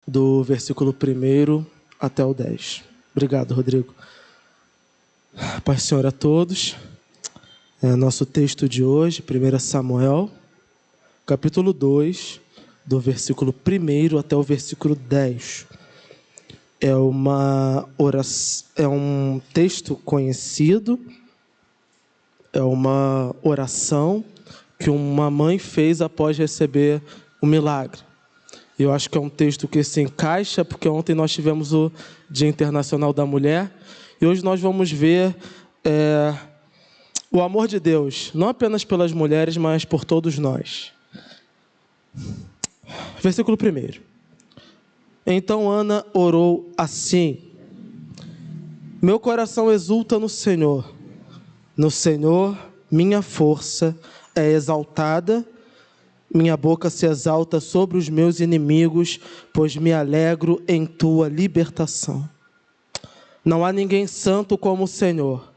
do versículo 1 até o 10. Obrigado, Rodrigo. Paz do Senhor a todos. Nosso texto de hoje, 1 Samuel, capítulo 2, do versículo 1 até o versículo 10. É um texto conhecido, é uma oração que uma mãe fez após receber o milagre. Eu acho que é um texto que se encaixa, porque ontem nós tivemos o Dia Internacional da Mulher, e hoje nós vamos ver o amor de Deus, não apenas pelas mulheres, mas por todos nós. Versículo 1. Então Ana orou assim: meu coração exulta no Senhor minha força é exaltada, minha boca se exalta sobre os meus inimigos, pois me alegro em tua libertação. Não há ninguém santo como o Senhor,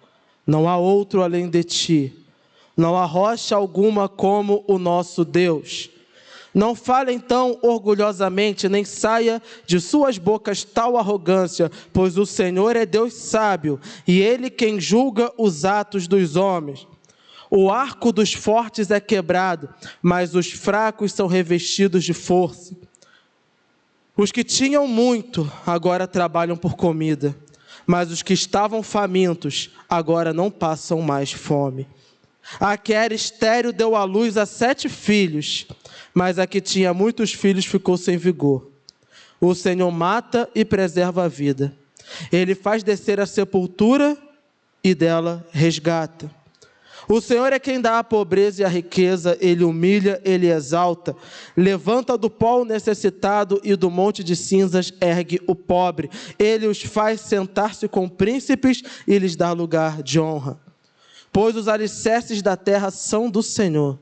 não há outro além de ti, não há rocha alguma como o nosso Deus. Não fale então orgulhosamente, nem saia de suas bocas tal arrogância, pois o Senhor é Deus sábio, e Ele quem julga os atos dos homens. O arco dos fortes é quebrado, mas os fracos são revestidos de força. Os que tinham muito, agora trabalham por comida, mas os que estavam famintos, agora não passam mais fome. A que era estéril deu à luz a 7 filhos, mas a que tinha muitos filhos ficou sem vigor. O Senhor mata e preserva a vida. Ele faz descer a sepultura e dela resgata. O Senhor é quem dá a pobreza e a riqueza, Ele humilha, Ele exalta. Levanta do pó o necessitado e do monte de cinzas ergue o pobre. Ele os faz sentar-se com príncipes e lhes dá lugar de honra. Pois os alicerces da terra são do Senhor.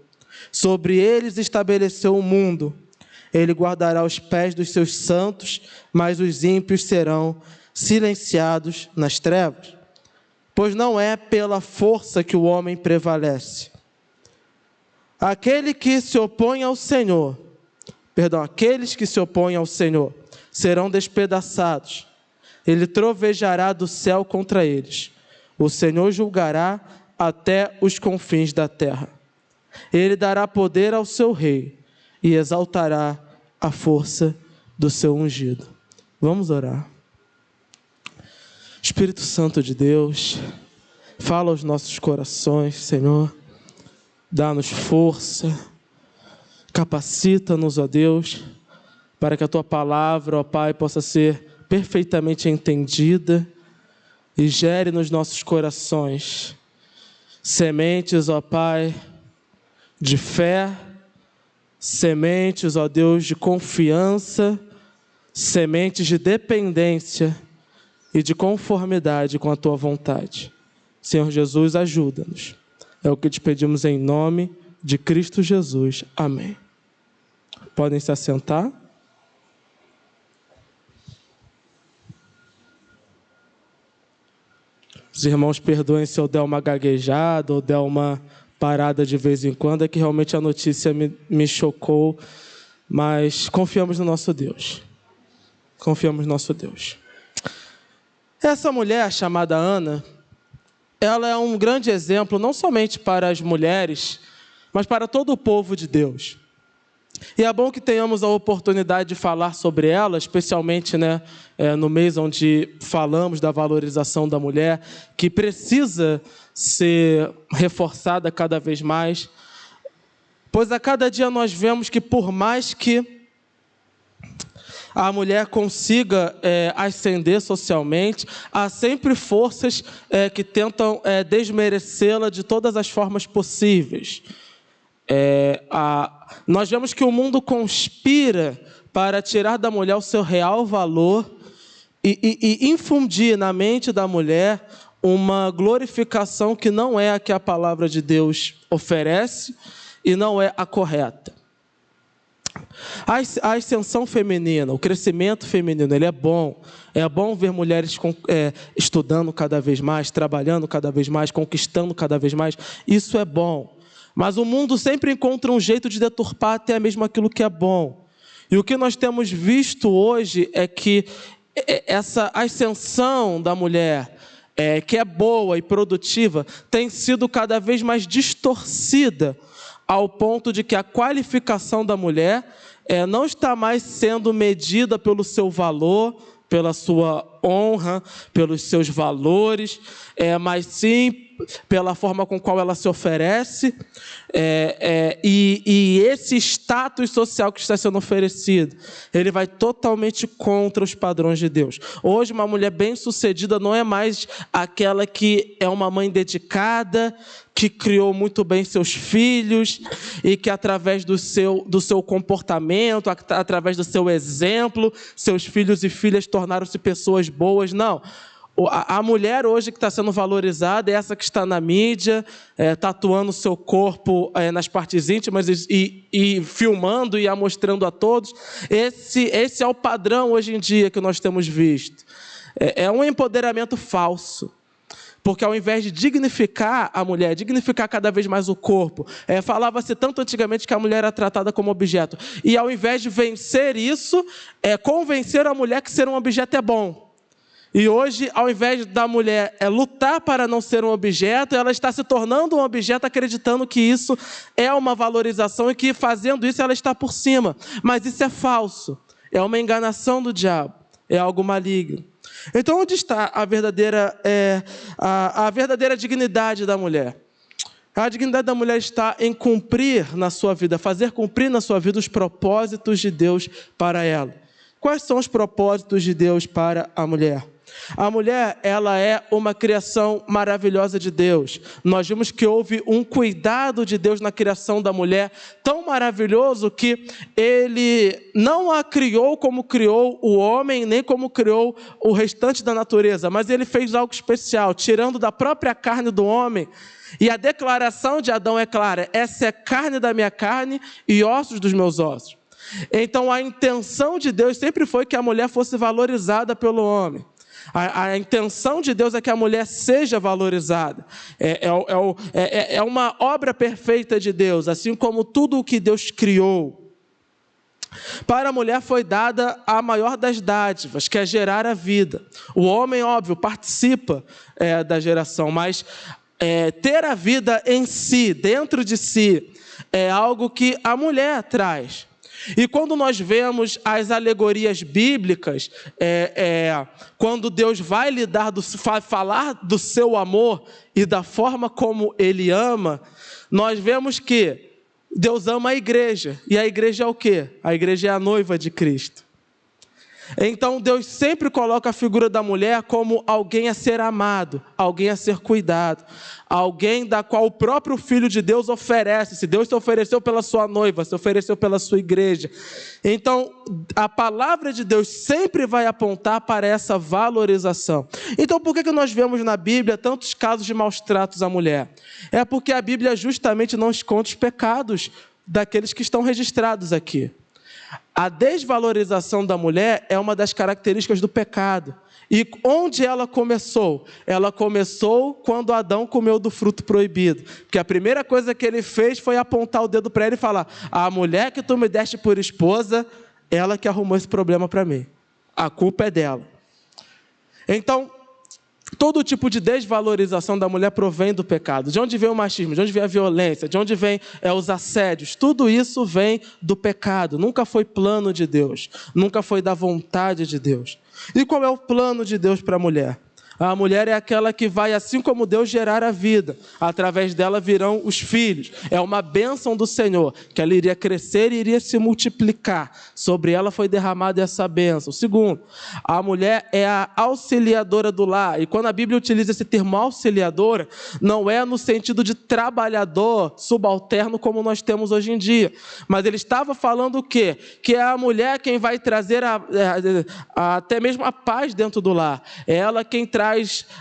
Sobre eles estabeleceu o mundo. Ele guardará os pés dos seus santos, mas os ímpios serão silenciados nas trevas. Pois não é pela força que o homem prevalece. Aqueles que se opõem ao Senhor serão despedaçados. Ele trovejará do céu contra eles. O Senhor julgará até os confins da terra. Ele dará poder ao seu rei e exaltará a força do seu ungido. Vamos orar. Espírito Santo de Deus, fala aos nossos corações, Senhor. Dá-nos força, capacita-nos, ó Deus, para que a Tua palavra, ó Pai, possa ser perfeitamente entendida e gere nos nossos corações sementes, ó Pai, de fé, sementes, ó Deus, de confiança, sementes de dependência e de conformidade com a Tua vontade. Senhor Jesus, ajuda-nos. É o que te pedimos em nome de Cristo Jesus. Amém. Podem se assentar. Os irmãos perdoem se eu der uma gaguejada ou der uma parada de vez em quando, é que realmente a notícia me chocou, mas confiamos no nosso Deus. Confiamos no nosso Deus. Essa mulher chamada Ana, ela é um grande exemplo, não somente para as mulheres, mas para todo o povo de Deus. E é bom que tenhamos a oportunidade de falar sobre ela, especialmente no mês onde falamos da valorização da mulher, que precisa ser reforçada cada vez mais, pois a cada dia nós vemos que por mais que a mulher consiga ascender socialmente, há sempre forças que tentam desmerecê-la de todas as formas possíveis. Nós vemos que o mundo conspira para tirar da mulher o seu real valor e infundir na mente da mulher uma glorificação que não é a que a palavra de oferece e não é a correta. A ascensão feminina, o crescimento feminino, ele é bom. É bom ver mulheres estudando cada vez mais, trabalhando cada vez mais, conquistando cada vez mais. Isso é bom. Mas o mundo sempre encontra um jeito de deturpar até mesmo aquilo que é bom. E o que nós temos visto hoje é que essa ascensão da mulher, que é boa e produtiva, tem sido cada vez mais distorcida, ao ponto de que a qualificação da mulher não está mais sendo medida pelo seu valor, pela sua honra, pelos seus valores, mas sim pela forma com qual ela se oferece, e esse status social que está sendo oferecido, ele vai totalmente contra os padrões de Deus. Hoje, uma mulher bem-sucedida não é mais aquela que é uma mãe dedicada, que criou muito bem seus filhos e que através do seu comportamento, através do seu exemplo, seus filhos e filhas tornaram-se pessoas boas. Não. A mulher hoje que está sendo valorizada é essa que está na mídia, tatuando o seu corpo nas partes íntimas e filmando e a mostrando a todos. Esse é o padrão hoje em dia que nós temos visto. É um empoderamento falso. Porque ao invés de dignificar a mulher, dignificar cada vez mais o corpo, falava-se tanto antigamente que a mulher era tratada como objeto. E ao invés de vencer isso, convencer a mulher que ser um objeto é bom. E hoje, ao invés da mulher lutar para não ser um objeto, ela está se tornando um objeto, acreditando que isso é uma valorização e que fazendo isso ela está por cima. Mas isso é falso, é uma enganação do diabo, é algo maligno. Então, onde está a verdadeira dignidade da mulher? A dignidade da mulher está em cumprir na sua vida, fazer cumprir na sua vida os propósitos de Deus para ela. Quais são os propósitos de Deus para a mulher? A mulher, ela é uma criação maravilhosa de Deus. Nós vimos que houve um cuidado de Deus na criação da mulher, tão maravilhoso que Ele não a criou como criou o homem, nem como criou o restante da natureza, mas Ele fez algo especial, tirando da própria carne do homem. E a declaração de Adão é clara: essa é carne da minha carne e ossos dos meus ossos. Então a intenção de Deus sempre foi que a mulher fosse valorizada pelo homem. A intenção de Deus é que a mulher seja valorizada. É uma obra perfeita de Deus, assim como tudo o que Deus criou. Para a mulher foi dada a maior das dádivas, que é gerar a vida. O homem, óbvio, participa da geração, mas ter a vida em si, dentro de si, é algo que a mulher traz. E quando nós vemos as alegorias bíblicas, quando Deus vai falar do seu amor e da forma como Ele ama, nós vemos que Deus ama a igreja. E a igreja é o quê? A igreja é a noiva de Cristo. Então Deus sempre coloca a figura da mulher como alguém a ser amado, alguém a ser cuidado, alguém da qual o próprio Filho de Deus oferece. Se Deus se ofereceu pela sua noiva, se ofereceu pela sua igreja. Então a palavra de Deus sempre vai apontar para essa valorização. Então por que nós vemos na Bíblia tantos casos de maus tratos à mulher? É porque a Bíblia justamente não esconde os pecados daqueles que estão registrados aqui. A desvalorização da mulher é uma das características do pecado. E onde ela começou? Ela começou quando Adão comeu do fruto proibido. Porque a primeira coisa que ele fez foi apontar o dedo para ele e falar: a mulher que tu me deste por esposa, ela que arrumou esse problema para mim. A culpa é dela. Então, todo tipo de desvalorização da mulher provém do pecado. De onde vem o machismo? De onde vem a violência? De onde vem os assédios? Tudo isso vem do pecado. Nunca foi plano de Deus. Nunca foi da vontade de Deus. E qual é o plano de Deus para a mulher? A mulher é aquela que vai, assim como Deus, gerar a vida. Através dela virão os filhos. É uma bênção do Senhor, que ela iria crescer e iria se multiplicar. Sobre ela foi derramada essa bênção. Segundo, a mulher é a auxiliadora do lar. E quando a Bíblia utiliza esse termo auxiliadora, não é no sentido de trabalhador subalterno como nós temos hoje em dia. Mas ele estava falando o quê? Que é a mulher quem vai trazer até mesmo a paz dentro do lar. É ela quem traz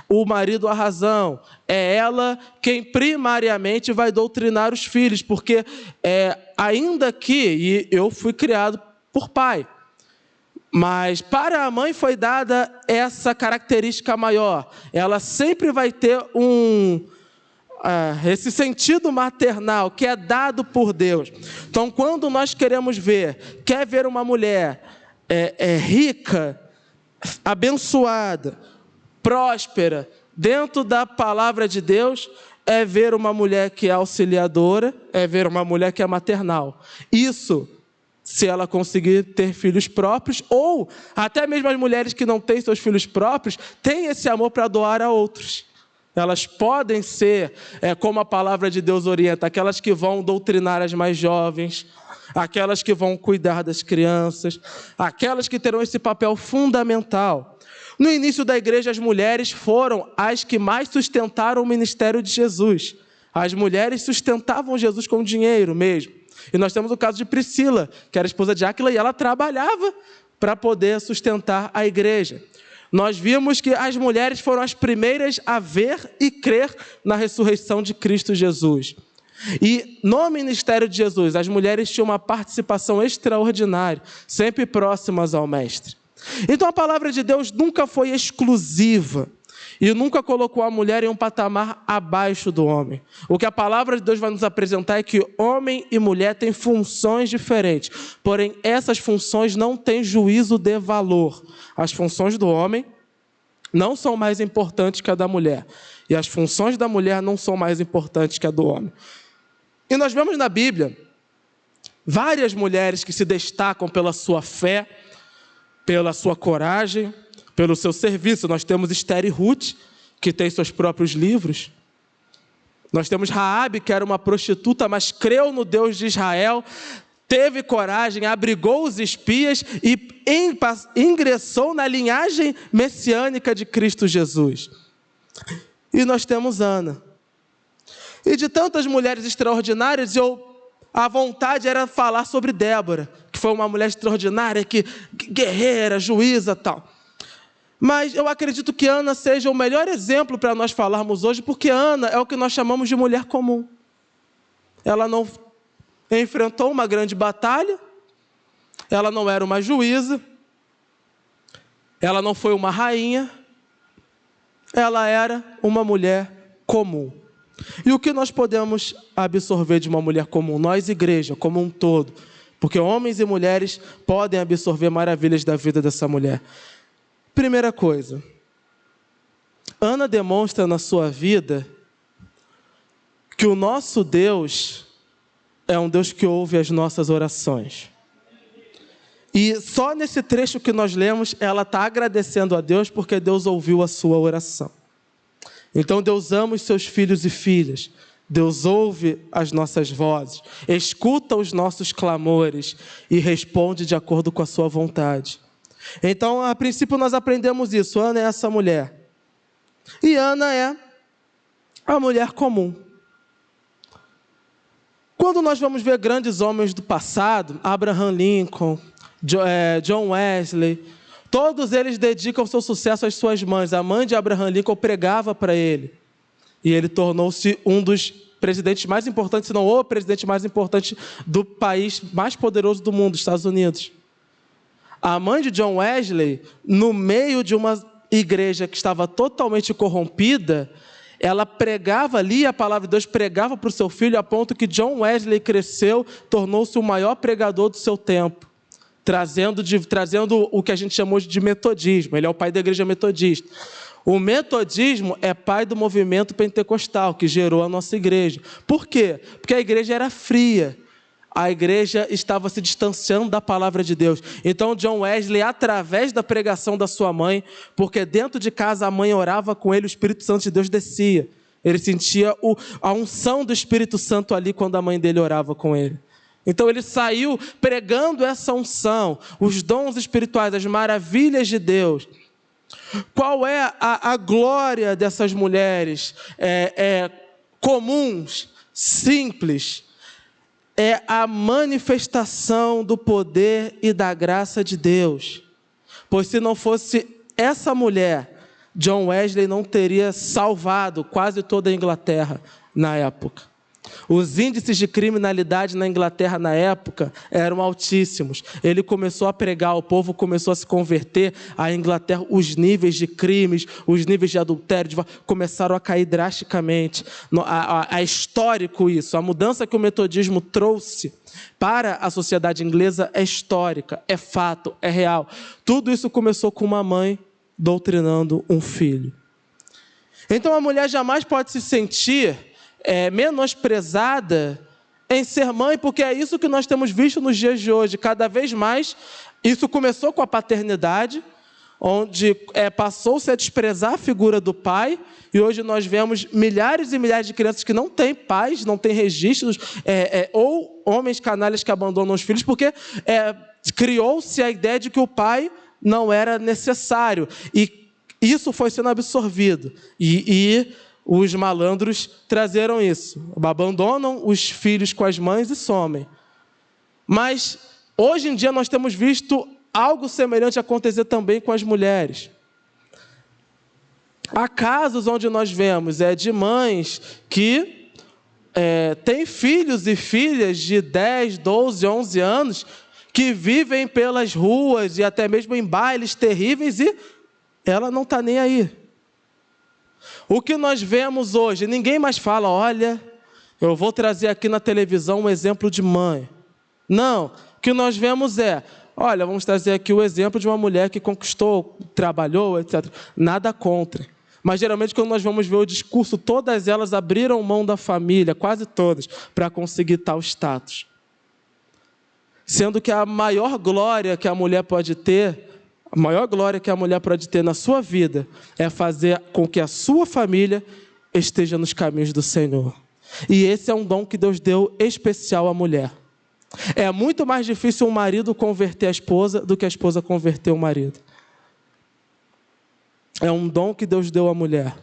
o marido à razão. É ela quem primariamente vai doutrinar os filhos, porque ainda que eu fui criado por pai, mas para a mãe foi dada essa característica maior. Ela sempre vai ter esse sentido maternal que é dado por Deus. Então, quando nós quer ver uma mulher rica, abençoada, próspera, dentro da palavra de Deus, é ver uma mulher que é auxiliadora, é ver uma mulher que é maternal. Isso, se ela conseguir ter filhos próprios, ou até mesmo as mulheres que não têm seus filhos próprios, têm esse amor para doar a outros. Elas podem ser, como a palavra de Deus orienta, aquelas que vão doutrinar as mais jovens, aquelas que vão cuidar das crianças, aquelas que terão esse papel fundamental. No início da igreja, as mulheres foram as que mais sustentaram o ministério de Jesus. As mulheres sustentavam Jesus com dinheiro mesmo. E nós temos o caso de Priscila, que era esposa de Áquila, e ela trabalhava para poder sustentar a igreja. Nós vimos que as mulheres foram as primeiras a ver e crer na ressurreição de Cristo Jesus. E no ministério de Jesus, as mulheres tinham uma participação extraordinária, sempre próximas ao Mestre. Então a palavra de Deus nunca foi exclusiva e nunca colocou a mulher em um patamar abaixo do homem. O que a palavra de Deus vai nos apresentar é que homem e mulher têm funções diferentes, porém essas funções não têm juízo de valor. As funções do homem não são mais importantes que a da mulher, e as funções da mulher não são mais importantes que a do homem. E nós vemos na Bíblia várias mulheres que se destacam pela sua fé, pela sua coragem, pelo seu serviço. Nós temos Esther e Ruth, que tem seus próprios livros. Nós temos Raabe, que era uma prostituta, mas creu no Deus de Israel, teve coragem, abrigou os espias e ingressou na linhagem messiânica de Cristo Jesus. E nós temos Ana. E de tantas mulheres extraordinárias, a vontade era falar sobre Débora, que foi uma mulher extraordinária, que guerreira, juíza e tal. Mas eu acredito que Ana seja o melhor exemplo para nós falarmos hoje, porque Ana é o que nós chamamos de mulher comum. Ela não enfrentou uma grande batalha, ela não era uma juíza, ela não foi uma rainha, ela era uma mulher comum. E o que nós podemos absorver de uma mulher comum? Nós, igreja, como um todo. Porque homens e mulheres podem absorver maravilhas da vida dessa mulher. Primeira coisa, Ana demonstra na sua vida que o nosso Deus é um Deus que ouve as nossas orações. E só nesse trecho que nós lemos, ela está agradecendo a Deus porque Deus ouviu a sua oração. Então Deus ama os seus filhos e filhas. Deus ouve as nossas vozes, escuta os nossos clamores e responde de acordo com a sua vontade. Então, a princípio, nós aprendemos isso. Ana é essa mulher. E Ana é a mulher comum. Quando nós vamos ver grandes homens do passado, Abraham Lincoln, John Wesley, todos eles dedicam seu sucesso às suas mães. A mãe de Abraham Lincoln pregava para ele. E ele tornou-se um dos presidentes mais importantes, se não o presidente mais importante do país mais poderoso do mundo, Estados Unidos. A mãe de John Wesley, no meio de uma igreja que estava totalmente corrompida, ela pregava ali, a palavra de Deus pregava para o seu filho, a ponto que John Wesley cresceu, tornou-se o maior pregador do seu tempo, trazendo o que a gente chamou de metodismo. Ele é o pai da igreja metodista. O metodismo é pai do movimento pentecostal, que gerou a nossa igreja. Por quê? Porque a igreja era fria. A igreja estava se distanciando da palavra de Deus. Então, John Wesley, através da pregação da sua mãe, porque dentro de casa a mãe orava com ele, o Espírito Santo de Deus descia. Ele sentia a unção do Espírito Santo ali quando a mãe dele orava com ele. Então, ele saiu pregando essa unção, os dons espirituais, as maravilhas de Deus. Qual é a glória dessas mulheres comuns, simples? É a manifestação do poder e da graça de Deus. Pois se não fosse essa mulher, John Wesley não teria salvado quase toda a Inglaterra na época. Os índices de criminalidade na Inglaterra na época eram altíssimos. Ele começou a pregar, o povo começou a se converter. A Inglaterra, os níveis de crimes, os níveis de adultério começaram a cair drasticamente. É histórico isso. A mudança que o metodismo trouxe para a sociedade inglesa é histórica, é fato, é real. Tudo isso começou com uma mãe doutrinando um filho. Então a mulher jamais pode se sentir menosprezada em ser mãe, porque é isso que nós temos visto nos dias de hoje. Cada vez mais, isso começou com a paternidade, onde passou-se a desprezar a figura do pai, e hoje nós vemos milhares e milhares de crianças que não têm pais, não têm registros, ou homens canalhas que abandonam os filhos, porque criou-se a ideia de que o pai não era necessário, e isso foi sendo absorvido, e os malandros trazeram isso, abandonam os filhos com as mães e somem. Mas hoje em dia nós temos visto algo semelhante acontecer também com as mulheres. Há casos onde nós vemos de mães que têm filhos e filhas de 10, 12, 11 anos que vivem pelas ruas e até mesmo em bailes terríveis e ela não está nem aí. O que nós vemos hoje, ninguém mais fala, olha, eu vou trazer aqui na televisão um exemplo de mãe. Não, o que nós vemos olha, vamos trazer aqui o exemplo de uma mulher que conquistou, trabalhou, etc. Nada contra. Mas geralmente quando nós vamos ver o discurso, todas elas abriram mão da família, quase todas, para conseguir tal status. Sendo que a maior glória que a mulher pode ter, a maior glória que a mulher pode ter na sua vida é fazer com que a sua família esteja nos caminhos do Senhor. E esse é um dom que Deus deu especial à mulher. É muito mais difícil um marido converter a esposa do que a esposa converter o marido. É um dom que Deus deu à mulher.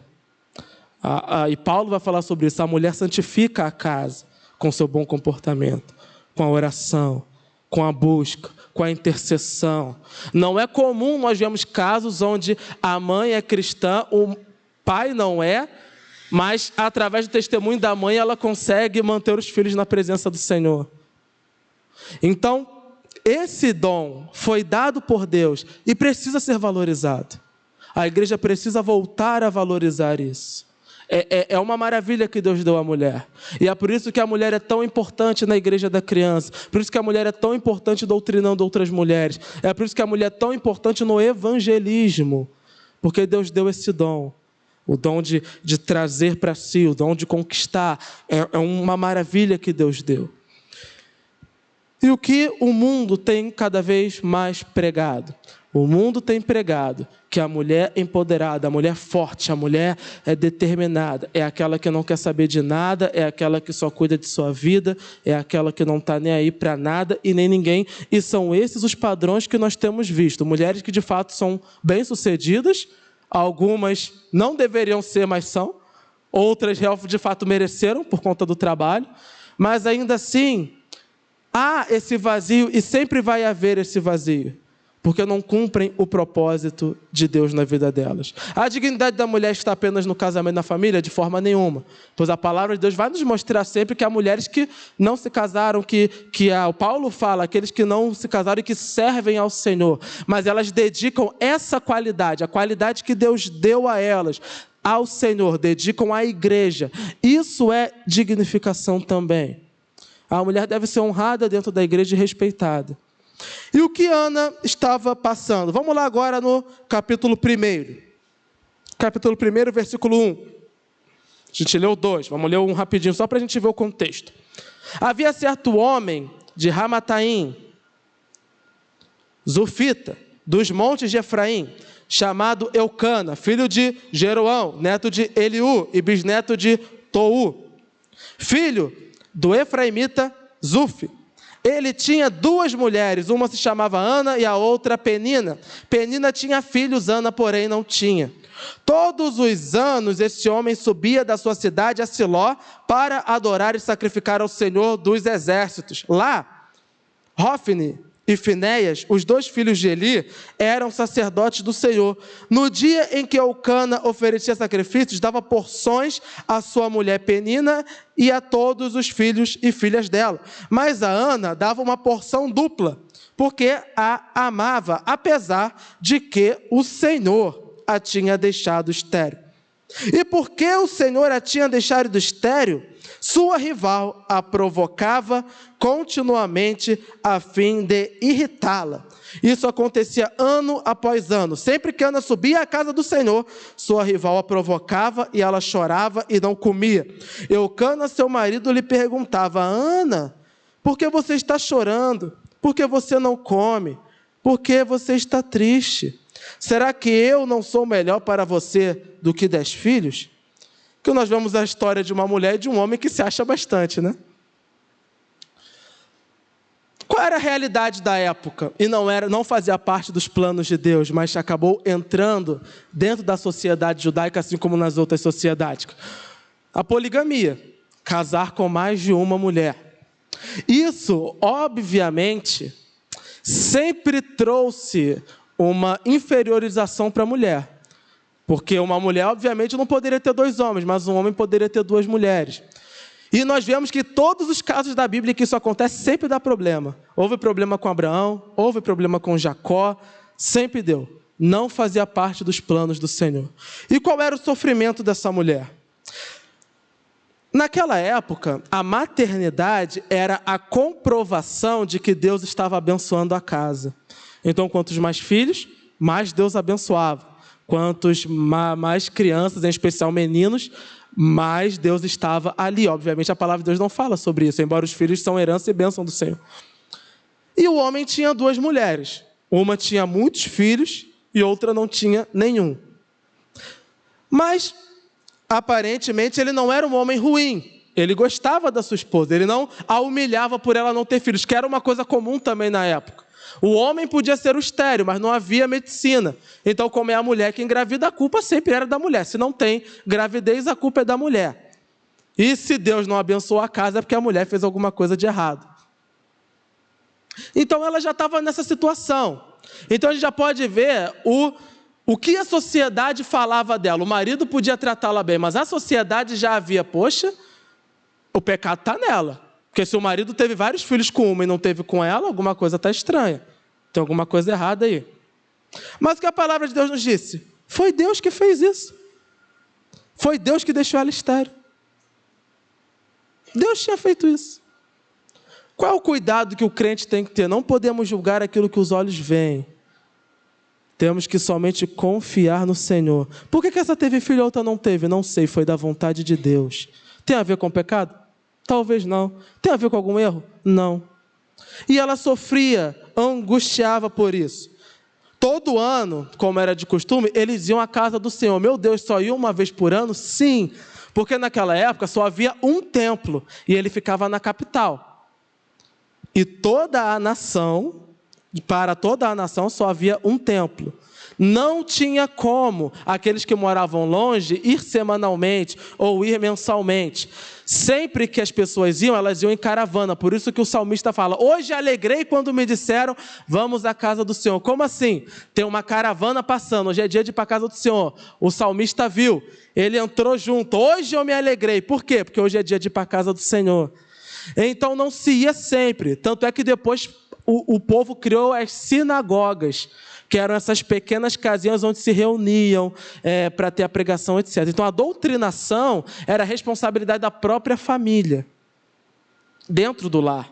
E Paulo vai falar sobre isso. A mulher santifica a casa com seu bom comportamento, com a oração, com a busca, com a intercessão. Não é comum nós vemos casos onde a mãe é cristã, o pai não é, mas através do testemunho da mãe ela consegue manter os filhos na presença do Senhor. Então, esse dom foi dado por Deus e precisa ser valorizado. A igreja precisa voltar a valorizar isso. É uma maravilha que Deus deu à mulher. E é por isso que a mulher é tão importante na igreja da criança. Por isso que a mulher é tão importante doutrinando outras mulheres. É por isso que a mulher é tão importante no evangelismo. Porque Deus deu esse dom. O dom de trazer para si, o dom de conquistar. É uma maravilha que Deus deu. E o que o mundo tem cada vez mais pregado? O mundo tem pregado que a mulher empoderada, a mulher forte, a mulher determinada, é aquela que não quer saber de nada, é aquela que só cuida de sua vida, é aquela que não está nem aí para nada e nem ninguém. E são esses os padrões que nós temos visto. Mulheres que de fato são bem-sucedidas, algumas não deveriam ser, mas são. Outras de fato mereceram por conta do trabalho. Mas ainda assim, há esse vazio e sempre vai haver esse vazio. Porque não cumprem o propósito de Deus na vida delas. A dignidade da mulher está apenas no casamento e na família? De forma nenhuma. Pois a palavra de Deus vai nos mostrar sempre que há mulheres que não se casaram, o Paulo fala, aqueles que não se casaram e que servem ao Senhor. Mas elas dedicam essa qualidade, a qualidade que Deus deu a elas, ao Senhor, dedicam à igreja. Isso é dignificação também. A mulher deve ser honrada dentro da igreja e respeitada. E o que Ana estava passando? Vamos lá agora no capítulo 1. Capítulo 1, versículo 1. A gente leu 2, vamos ler um rapidinho, só para a gente ver o contexto. Havia certo homem de Ramataim, Zufita, dos montes de Efraim, chamado Eucana, filho de Jeroão, neto de Eliú e bisneto de Tou, filho do efraimita Zuf. Ele tinha 2 mulheres, uma se chamava Ana e a outra Penina. Penina tinha filhos, Ana, porém, não tinha. Todos os anos, esse homem subia da sua cidade a Siló para adorar e sacrificar ao Senhor dos exércitos. Lá, Hófni, e Finéias, os 2 filhos de Eli, eram sacerdotes do Senhor. No dia em que Eucana oferecia sacrifícios, dava porções à sua mulher Penina e a todos os filhos e filhas dela. Mas a Ana dava uma porção dupla, porque a amava, apesar de que o Senhor a tinha deixado estéril. E porque o Senhor a tinha deixado estéril, sua rival a provocava continuamente a fim de irritá-la. Isso acontecia ano após ano. Sempre que Ana subia à casa do Senhor, sua rival a provocava e ela chorava e não comia. Eucana, seu marido, lhe perguntava: Ana, por que você está chorando? Por que você não come? Por que você está triste? Será que eu não sou melhor para você do que 10 filhos? Que nós vemos a história de uma mulher e de um homem que se acha bastante, né? Qual era a realidade da época? E não fazia parte dos planos de Deus, mas acabou entrando dentro da sociedade judaica, assim como nas outras sociedades. A poligamia, casar com mais de uma mulher. Isso, obviamente, sempre trouxe uma inferiorização para a mulher. Porque uma mulher, obviamente, não poderia ter 2 homens, mas um homem poderia ter 2 mulheres. E nós vemos que todos os casos da Bíblia que isso acontece, sempre dá problema. Houve problema com Abraão, houve problema com Jacó, sempre deu. Não fazia parte dos planos do Senhor. E qual era o sofrimento dessa mulher? Naquela época, a maternidade era a comprovação de que Deus estava abençoando a casa. Então, quantos mais filhos, mais Deus abençoava. Quantos mais crianças, em especial meninos, mais Deus estava ali. Obviamente, a palavra de Deus não fala sobre isso, embora os filhos são herança e bênção do Senhor. E o homem tinha 2 mulheres. Uma tinha muitos filhos e outra não tinha nenhum. Mas, aparentemente, ele não era um homem ruim. Ele gostava da sua esposa. Ele não a humilhava por ela não ter filhos, que era uma coisa comum também na época. O homem podia ser o estéril, mas não havia medicina. Então, como é a mulher que engravida, a culpa sempre era da mulher. Se não tem gravidez, a culpa é da mulher. E se Deus não abençoou a casa, é porque a mulher fez alguma coisa de errado. Então, ela já estava nessa situação. Então, a gente já pode ver o que a sociedade falava dela. O marido podia tratá-la bem, mas a sociedade já havia, poxa, o pecado está nela. Porque se o marido teve vários filhos com uma e não teve com ela, alguma coisa está estranha. Tem alguma coisa errada aí. Mas o que a palavra de Deus nos disse? Foi Deus que fez isso. Foi Deus que deixou ela estéril. Deus tinha feito isso. Qual é o cuidado que o crente tem que ter? Não podemos julgar aquilo que os olhos veem. Temos que somente confiar no Senhor. Por que essa teve filho e a outra não teve? Não sei, foi da vontade de Deus. Tem a ver com o pecado? Talvez não. Tem a ver com algum erro? Não. E ela sofria, angustiava por isso. Todo ano, como era de costume, eles iam à casa do Senhor. Meu Deus, só iam uma vez por ano? Sim, porque naquela época só havia um templo e ele ficava na capital. E toda a nação, para toda a nação só havia um templo. Não tinha como aqueles que moravam longe ir semanalmente ou ir mensalmente. Sempre que as pessoas iam, elas iam em caravana. Por isso que o salmista fala: hoje alegrei quando me disseram, vamos à casa do Senhor. Como assim? Tem uma caravana passando, hoje é dia de ir para a casa do Senhor. O salmista viu, ele entrou junto. Hoje eu me alegrei. Por quê? Porque hoje é dia de ir para a casa do Senhor. Então não se ia sempre. Tanto é que depois o povo criou as sinagogas, que eram essas pequenas casinhas onde se reuniam para ter a pregação, etc. Então, a doutrinação era a responsabilidade da própria família, dentro do lar.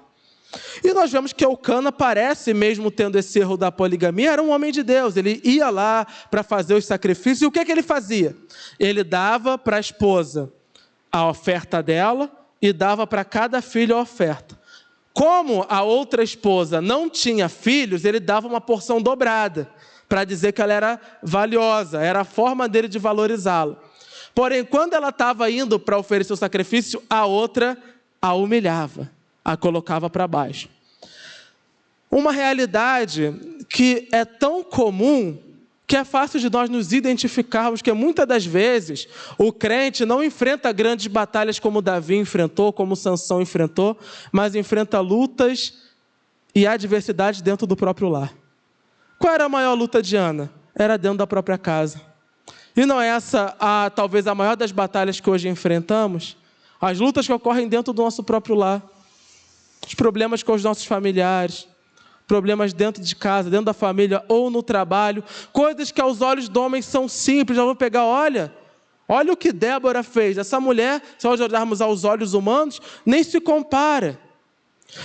E nós vemos que Eucana parece, mesmo tendo esse erro da poligamia, era um homem de Deus. Ele ia lá para fazer os sacrifícios. E o que ele fazia? Ele dava para a esposa a oferta dela e dava para cada filho a oferta. Como a outra esposa não tinha filhos, ele dava uma porção dobrada, para dizer que ela era valiosa, era a forma dele de valorizá-la. Porém, quando ela estava indo para oferecer o sacrifício, a outra a humilhava, a colocava para baixo. Uma realidade que é tão comum que é fácil de nós nos identificarmos, que muitas das vezes o crente não enfrenta grandes batalhas como Davi enfrentou, como Sansão enfrentou, mas enfrenta lutas e adversidade dentro do próprio lar. Qual era a maior luta de Ana? Era dentro da própria casa. E não é essa talvez a maior das batalhas que hoje enfrentamos? As lutas que ocorrem dentro do nosso próprio lar. Os problemas com os nossos familiares, problemas dentro de casa, dentro da família ou no trabalho, coisas que aos olhos do homem são simples. Já vou pegar, olha o que Débora fez. Essa mulher, se nós olharmos aos olhos humanos, nem se compara.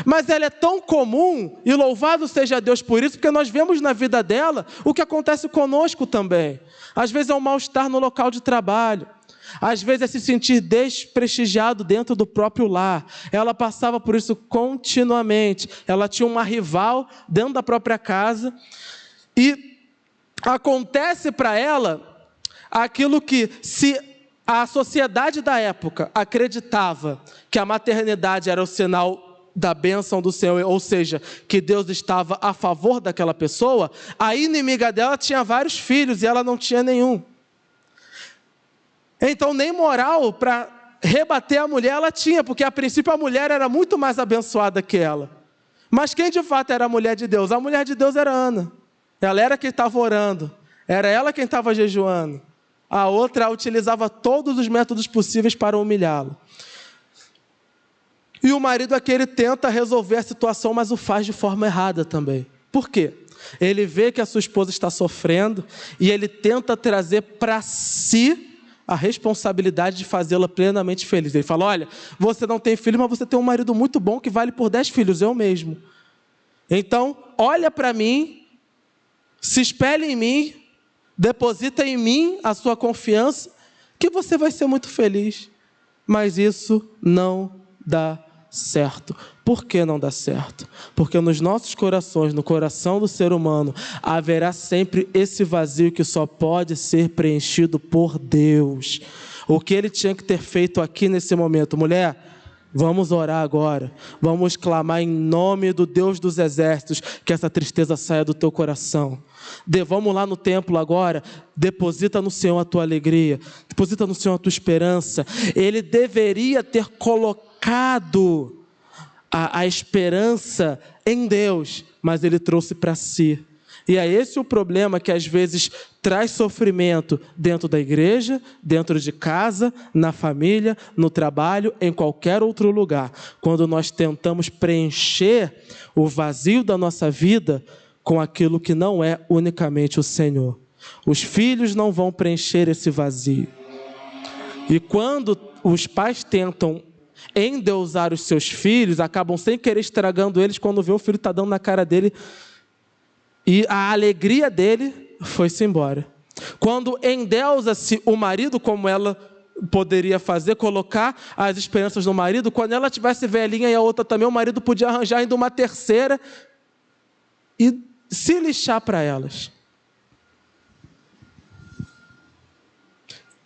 Mas ela é tão comum, e louvado seja Deus por isso, porque nós vemos na vida dela o que acontece conosco também. Às vezes é um mal-estar no local de trabalho, às vezes é se sentir desprestigiado dentro do próprio lar. Ela passava por isso continuamente. Ela tinha uma rival dentro da própria casa, e acontece para ela aquilo que, se a sociedade da época acreditava que a maternidade era o sinal da bênção do Senhor, ou seja, que Deus estava a favor daquela pessoa, a inimiga dela tinha vários filhos e ela não tinha nenhum. Então nem moral para rebater a mulher ela tinha, porque a princípio a mulher era muito mais abençoada que ela. Mas quem de fato era a mulher de Deus? A mulher de Deus era Ana. Ela era quem estava orando, era ela quem estava jejuando. A outra utilizava todos os métodos possíveis para humilhá-la. E o marido aqui, ele tenta resolver a situação, mas o faz de forma errada também. Por quê? Ele vê que a sua esposa está sofrendo e ele tenta trazer para si a responsabilidade de fazê-la plenamente feliz. Ele fala, olha, você não tem filho, mas você tem um marido muito bom que vale por 10 filhos, eu mesmo. Então, olha para mim, se espelhe em mim, deposita em mim a sua confiança, que você vai ser muito feliz. Mas isso não dá certo. Por que não dá certo? Porque nos nossos corações, no coração do ser humano, haverá sempre esse vazio que só pode ser preenchido por Deus. O que ele tinha que ter feito aqui nesse momento? Mulher, vamos orar agora. Vamos clamar em nome do Deus dos exércitos, que essa tristeza saia do teu coração. Vamos lá no templo agora, deposita no Senhor a tua alegria, deposita no Senhor a tua esperança. Ele deveria ter colocado a esperança em Deus, mas ele trouxe para si. E é esse o problema que às vezes traz sofrimento dentro da igreja, dentro de casa, na família, no trabalho, em qualquer outro lugar. Quando nós tentamos preencher o vazio da nossa vida com aquilo que não é unicamente o Senhor. Os filhos não vão preencher esse vazio. E quando os pais tentam endeusar os seus filhos, acabam sem querer estragando eles quando vê o filho está dando na cara dele e a alegria dele foi-se embora. Quando endeusa-se o marido, como ela poderia fazer, colocar as esperanças no marido, quando ela tivesse velhinha e a outra também, o marido podia arranjar ainda uma terceira e se lixar para elas.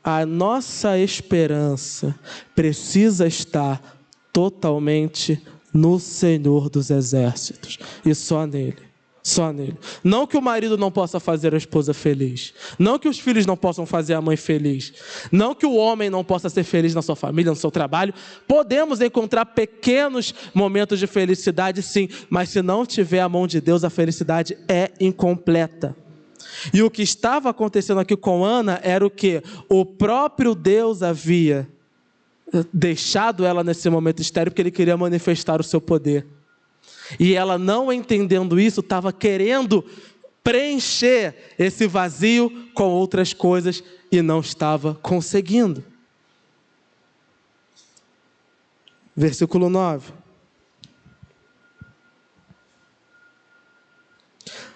A nossa esperança precisa estar totalmente no Senhor dos exércitos e só nele. Só nele. Não que o marido não possa fazer a esposa feliz. Não que os filhos não possam fazer a mãe feliz. Não que o homem não possa ser feliz na sua família, no seu trabalho. Podemos encontrar pequenos momentos de felicidade, sim. Mas se não tiver a mão de Deus, a felicidade é incompleta. E o que estava acontecendo aqui com Ana era o que? O próprio Deus havia deixado ela nesse momento estéril porque ele queria manifestar o seu poder. E ela, não entendendo isso, estava querendo preencher esse vazio com outras coisas e não estava conseguindo. Versículo 9.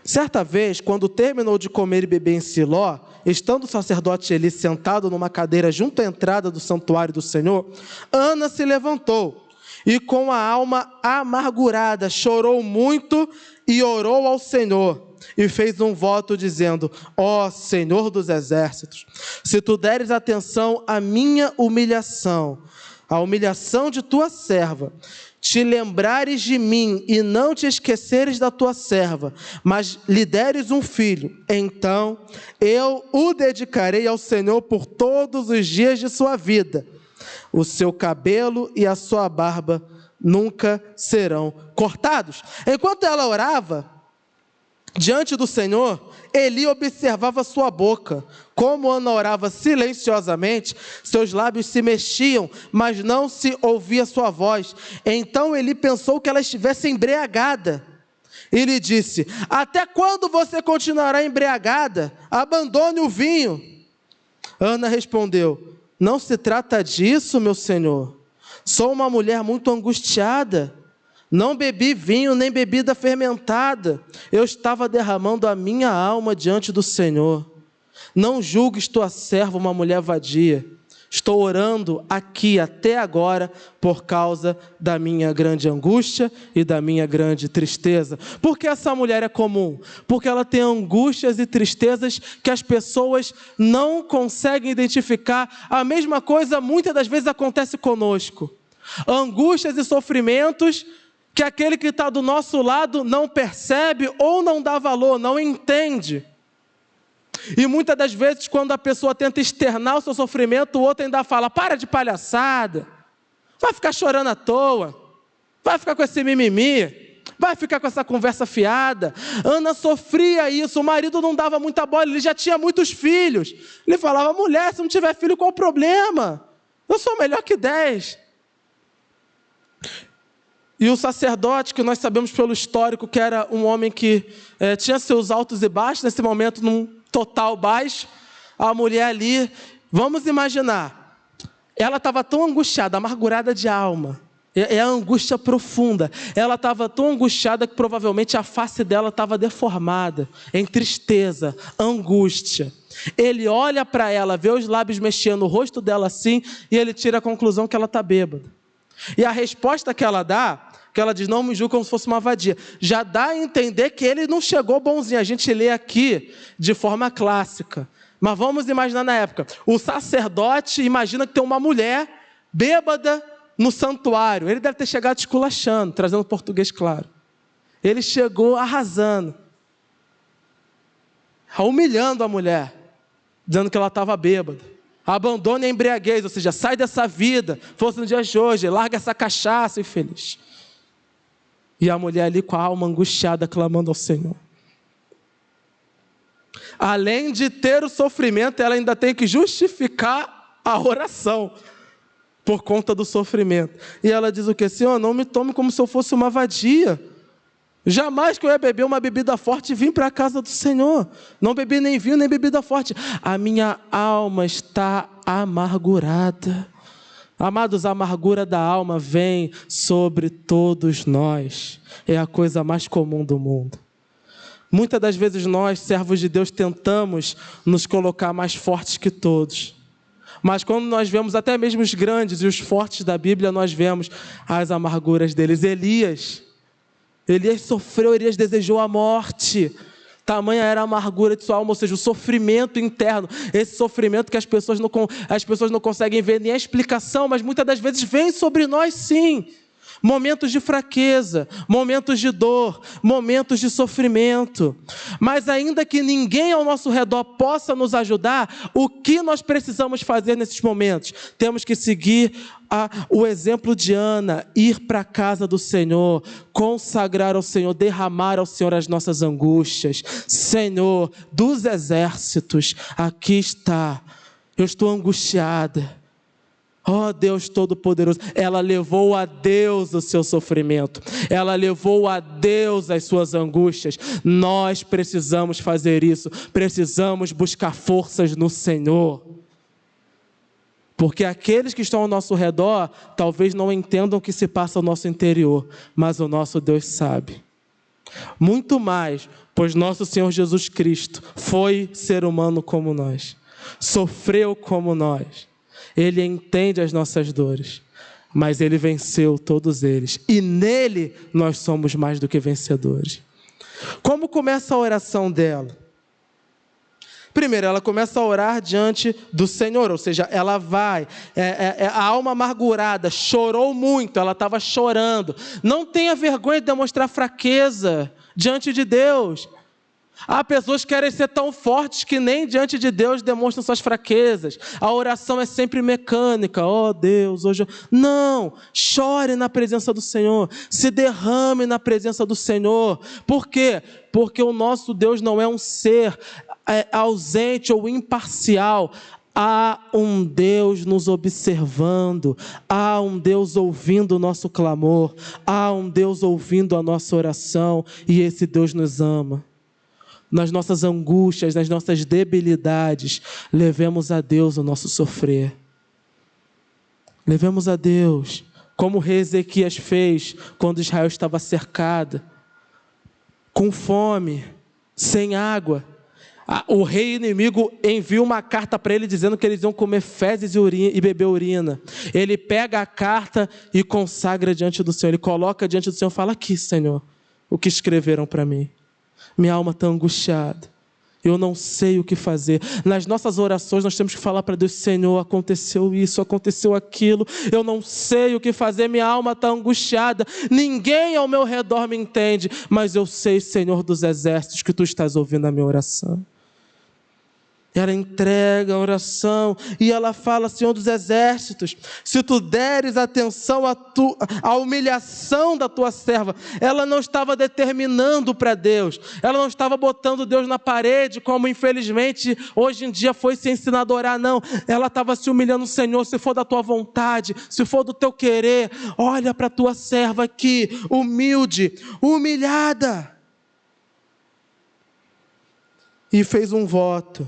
Certa vez, quando terminou de comer e beber em Siló, estando o sacerdote Eli sentado numa cadeira junto à entrada do santuário do Senhor, Ana se levantou e com a alma amargurada chorou muito e orou ao Senhor e fez um voto dizendo: ó Senhor dos exércitos, se tu deres atenção à minha humilhação, à humilhação de tua serva, te lembrares de mim e não te esqueceres da tua serva, mas lhe deres um filho, então eu o dedicarei ao Senhor por todos os dias de sua vida. O seu cabelo e a sua barba nunca serão cortados. Enquanto ela orava diante do Senhor, Eli observava sua boca. Como Ana orava silenciosamente, seus lábios se mexiam, mas não se ouvia sua voz. Então Eli pensou que ela estivesse embriagada. E lhe disse: até quando você continuará embriagada? Abandone o vinho. Ana respondeu: não se trata disso, meu senhor. Sou uma mulher muito angustiada. Não bebi vinho nem bebida fermentada. Eu estava derramando a minha alma diante do Senhor. Não julgues tua serva uma mulher vadia. Estou orando aqui até agora por causa da minha grande angústia e da minha grande tristeza. Por que essa mulher é comum? Porque ela tem angústias e tristezas que as pessoas não conseguem identificar. A mesma coisa muitas das vezes acontece conosco. Angústias e sofrimentos que aquele que está do nosso lado não percebe ou não dá valor, não entende. E muitas das vezes, quando a pessoa tenta externar o seu sofrimento, o outro ainda fala: para de palhaçada, vai ficar chorando à toa, vai ficar com esse mimimi, vai ficar com essa conversa fiada. Ana sofria isso, o marido não dava muita bola, ele já tinha muitos filhos. Ele falava: mulher, se não tiver filho, qual o problema? Eu sou melhor que 10. E o sacerdote, que nós sabemos pelo histórico que era um homem que tinha seus altos e baixos, nesse momento num total baixo, a mulher ali, vamos imaginar, ela estava tão angustiada, amargurada de alma, é a angústia profunda, ela estava tão angustiada que provavelmente a face dela estava deformada, em tristeza, angústia. Ele olha para ela, vê os lábios mexendo, o rosto dela assim, e ele tira a conclusão que ela está bêbada. E a resposta que ela dá, que ela diz: não me julgue como se fosse uma vadia, já dá a entender que ele não chegou bonzinho. A gente lê aqui de forma clássica, mas vamos imaginar na época, o sacerdote imagina que tem uma mulher bêbada no santuário, ele deve ter chegado esculachando, trazendo português claro, ele chegou arrasando, humilhando a mulher, dizendo que ela estava bêbada. Abandone a embriaguez, ou seja, sai dessa vida, fosse no dia de hoje, larga essa cachaça, infeliz. E a mulher ali com a alma angustiada, clamando ao Senhor. Além de ter o sofrimento, ela ainda tem que justificar a oração, por conta do sofrimento. E ela diz o quê? Senhor, não me tome como se eu fosse uma vadia. Jamais que eu ia beber uma bebida forte e vim para a casa do Senhor. Não bebi nem vinho, nem bebida forte. A minha alma está amargurada. Amados, a amargura da alma vem sobre todos nós. É a coisa mais comum do mundo. Muitas das vezes nós, servos de Deus, tentamos nos colocar mais fortes que todos. Mas quando nós vemos até mesmo os grandes e os fortes da Bíblia, nós vemos as amarguras deles. Elias sofreu, Elias desejou a morte. Tamanha era a amargura de sua alma, ou seja, o sofrimento interno. Esse sofrimento que as pessoas não conseguem ver nem a explicação, mas muitas das vezes vem sobre nós sim. Momentos de fraqueza, momentos de dor, momentos de sofrimento. Mas ainda que ninguém ao nosso redor possa nos ajudar, o que nós precisamos fazer nesses momentos? Temos que seguir o exemplo de Ana, ir para a casa do Senhor, consagrar ao Senhor, derramar ao Senhor as nossas angústias. Senhor dos exércitos, aqui está, eu estou angustiada. Ó Deus Todo-Poderoso, ela levou a Deus o seu sofrimento, ela levou a Deus as suas angústias. Nós precisamos fazer isso, precisamos buscar forças no Senhor. Porque aqueles que estão ao nosso redor, talvez não entendam o que se passa ao nosso interior, mas o nosso Deus sabe. Muito mais, pois nosso Senhor Jesus Cristo foi ser humano como nós, sofreu como nós. Ele entende as nossas dores, mas Ele venceu todos eles. E nele nós somos mais do que vencedores. Como começa a oração dela? Primeiro, ela começa a orar diante do Senhor, ou seja, ela vai, a alma amargurada, chorou muito, ela estava chorando. Não tenha vergonha de demonstrar fraqueza diante de Deus. Há pessoas que querem ser tão fortes que nem diante de Deus demonstram suas fraquezas. A oração é sempre mecânica. Oh Deus, hoje... Não, chore na presença do Senhor. Se derrame na presença do Senhor. Por quê? Porque o nosso Deus não é um ser ausente ou imparcial. Há um Deus nos observando, há um Deus ouvindo o nosso clamor, há um Deus ouvindo a nossa oração, e esse Deus nos ama. Nas nossas angústias, nas nossas debilidades, levemos a Deus o nosso sofrer. Levemos a Deus, como o rei Ezequias fez quando Israel estava cercado, com fome, sem água. O rei inimigo envia uma carta para ele dizendo que eles iam comer fezes e beber urina. Ele pega a carta e consagra diante do Senhor. Ele coloca diante do Senhor e fala: aqui, Senhor, o que escreveram para mim. Minha alma está angustiada. Eu não sei o que fazer. Nas nossas orações nós temos que falar para Deus: Senhor, aconteceu isso, aconteceu aquilo. Eu não sei o que fazer, minha alma está angustiada. Ninguém ao meu redor me entende. Mas eu sei, Senhor dos exércitos, que Tu estás ouvindo a minha oração. Ela entrega a oração e ela fala: Senhor dos exércitos, se Tu deres atenção à humilhação da Tua serva. Ela não estava determinando para Deus, ela não estava botando Deus na parede, como infelizmente hoje em dia foi se ensinado a orar, não. Ela estava se humilhando: Senhor, se for da Tua vontade, se for do Teu querer, olha para a Tua serva aqui, humilde, humilhada. E fez um voto,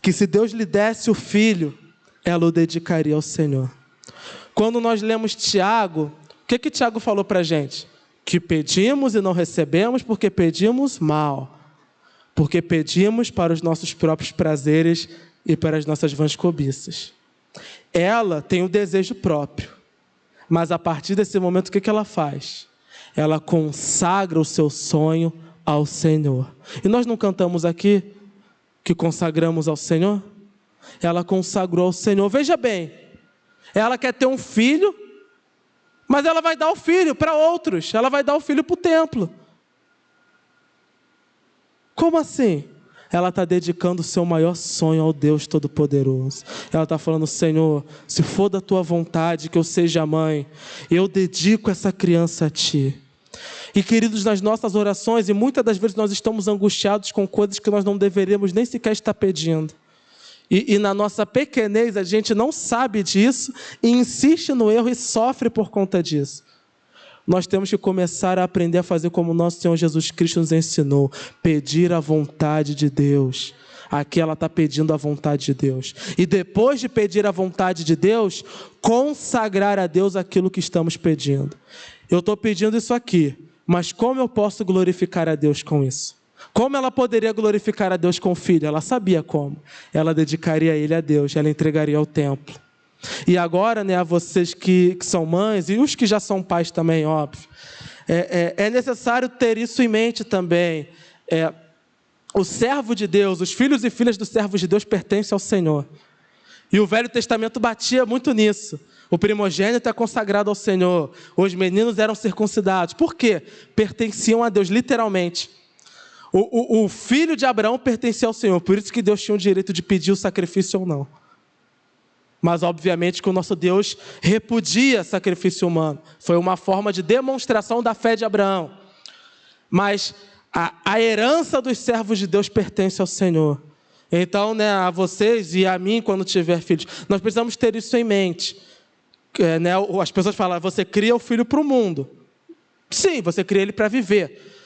que se Deus lhe desse o filho, ela o dedicaria ao Senhor. Quando nós lemos Tiago, o que Tiago falou para a gente? Que pedimos e não recebemos porque pedimos mal. Porque pedimos para os nossos próprios prazeres e para as nossas vãs cobiças. Ela tem o desejo próprio, mas a partir desse momento o que ela faz? Ela consagra o seu sonho ao Senhor. E nós não cantamos aqui que consagramos ao Senhor? Ela consagrou ao Senhor. Veja bem, ela quer ter um filho, mas ela vai dar o filho para outros. Ela vai dar o filho para o templo. Como assim? Ela está dedicando o seu maior sonho ao Deus Todo-Poderoso. Ela está falando: Senhor, se for da Tua vontade que eu seja mãe, eu dedico essa criança a Ti. E queridos, nas nossas orações, e muitas das vezes nós estamos angustiados com coisas que nós não deveríamos nem sequer estar pedindo. E na nossa pequenez a gente não sabe disso e insiste no erro e sofre por conta disso. Nós temos que começar a aprender a fazer como o nosso Senhor Jesus Cristo nos ensinou: pedir a vontade de Deus. Aqui ela está pedindo a vontade de Deus. E depois de pedir a vontade de Deus, consagrar a Deus aquilo que estamos pedindo. Eu estou pedindo isso aqui, mas como eu posso glorificar a Deus com isso? Como ela poderia glorificar a Deus com o filho? Ela sabia como. Ela dedicaria ele a Deus, ela entregaria ao templo. E agora, a vocês que são mães, e os que já são pais também, óbvio, é necessário ter isso em mente também. O servo de Deus, os filhos e filhas do servo de Deus pertencem ao Senhor. E o Velho Testamento batia muito nisso. O primogênito é consagrado ao Senhor. Os meninos eram circuncidados. Por quê? Pertenciam a Deus, literalmente. O filho de Abraão pertencia ao Senhor. Por isso que Deus tinha o direito de pedir o sacrifício ou não. Mas, obviamente, que o nosso Deus repudia sacrifício humano. Foi uma forma de demonstração da fé de Abraão. Mas a herança dos servos de Deus pertence ao Senhor. Então, a vocês e a mim, quando tiver filhos, nós precisamos ter isso em mente. As pessoas falam: você cria o filho para o mundo. Sim, você cria ele para viver.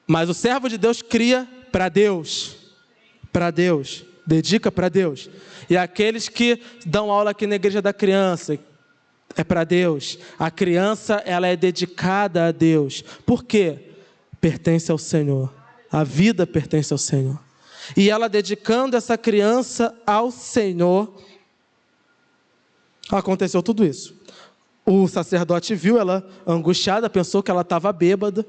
Mas o servo de Deus cria para Deus. Para Deus. Dedica para Deus. E aqueles que dão aula aqui na igreja da criança, é para Deus. A criança, ela é dedicada a Deus. Por quê? Pertence ao Senhor. A vida pertence ao Senhor. E ela dedicando essa criança ao Senhor, aconteceu tudo isso. O sacerdote viu ela angustiada, pensou que ela estava bêbada,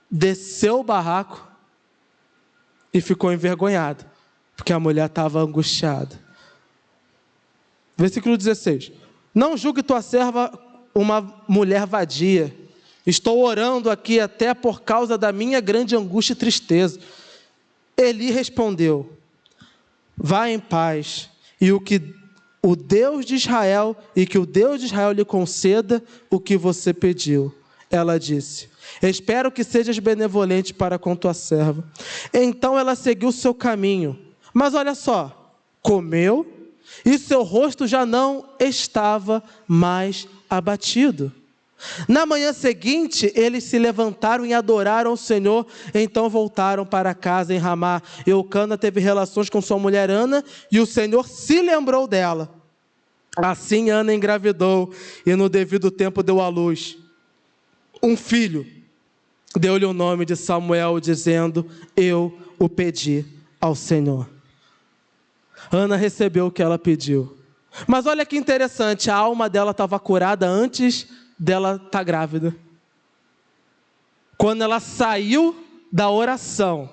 desceu o barraco e ficou envergonhado, porque a mulher estava angustiada. Versículo 16. Não julgue tua serva uma mulher vadia. Estou orando aqui até por causa da minha grande angústia e tristeza. Eli respondeu: vá em paz, e o Deus de Israel lhe conceda o que você pediu. Ela disse: espero que sejas benevolente para com tua serva. Então ela seguiu o seu caminho. Mas olha só, comeu, e seu rosto já não estava mais abatido. Na manhã seguinte, eles se levantaram e adoraram o Senhor. Então voltaram para casa em Ramá. Eucana teve relações com sua mulher Ana, e o Senhor se lembrou dela. Assim Ana engravidou, e no devido tempo deu à luz um filho. Deu-lhe o nome de Samuel, dizendo: eu o pedi ao Senhor. Ana recebeu o que ela pediu. Mas olha que interessante, a alma dela estava curada antes dela estar grávida. Quando ela saiu da oração,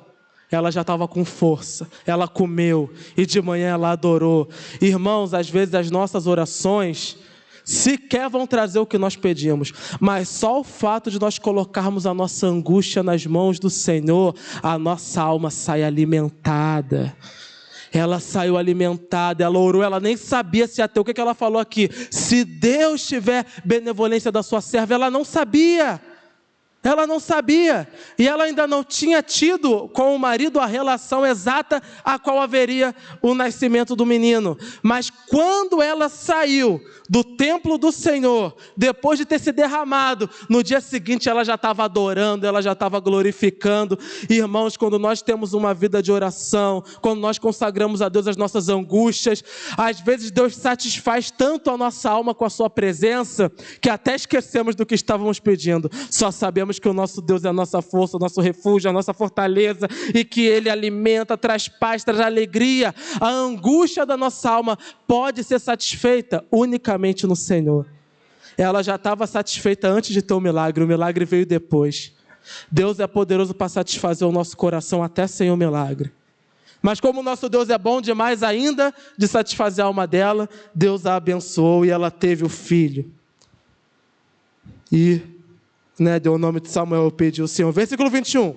ela já estava com força, ela comeu, e de manhã ela adorou. Irmãos, às vezes as nossas orações sequer vão trazer o que nós pedimos, mas só o fato de nós colocarmos a nossa angústia nas mãos do Senhor, a nossa alma sai alimentada. Ela saiu alimentada, ela orou, ela nem sabia se ia ter. O que ela falou aqui? Se Deus tiver benevolência da sua serva, ela não sabia. Ela não sabia, e ela ainda não tinha tido com o marido a relação exata a qual haveria o nascimento do menino. Mas quando ela saiu do templo do Senhor, depois de ter se derramado, no dia seguinte ela já estava adorando, ela já estava glorificando. Irmãos, quando nós temos uma vida de oração, quando nós consagramos a Deus as nossas angústias, às vezes Deus satisfaz tanto a nossa alma com a sua presença, que até esquecemos do que estávamos pedindo. Só sabemos que o nosso Deus é a nossa força, o nosso refúgio, a nossa fortaleza, e que Ele alimenta, traz paz, traz alegria. A angústia da nossa alma pode ser satisfeita unicamente no Senhor. Ela já estava satisfeita antes de ter o milagre veio depois. Deus é poderoso para satisfazer o nosso coração até sem o milagre. Mas como o nosso Deus é bom demais ainda de satisfazer a alma dela, Deus a abençoou e ela teve o filho. E deu o nome de Samuel, eu pedi ao Senhor. Versículo 21.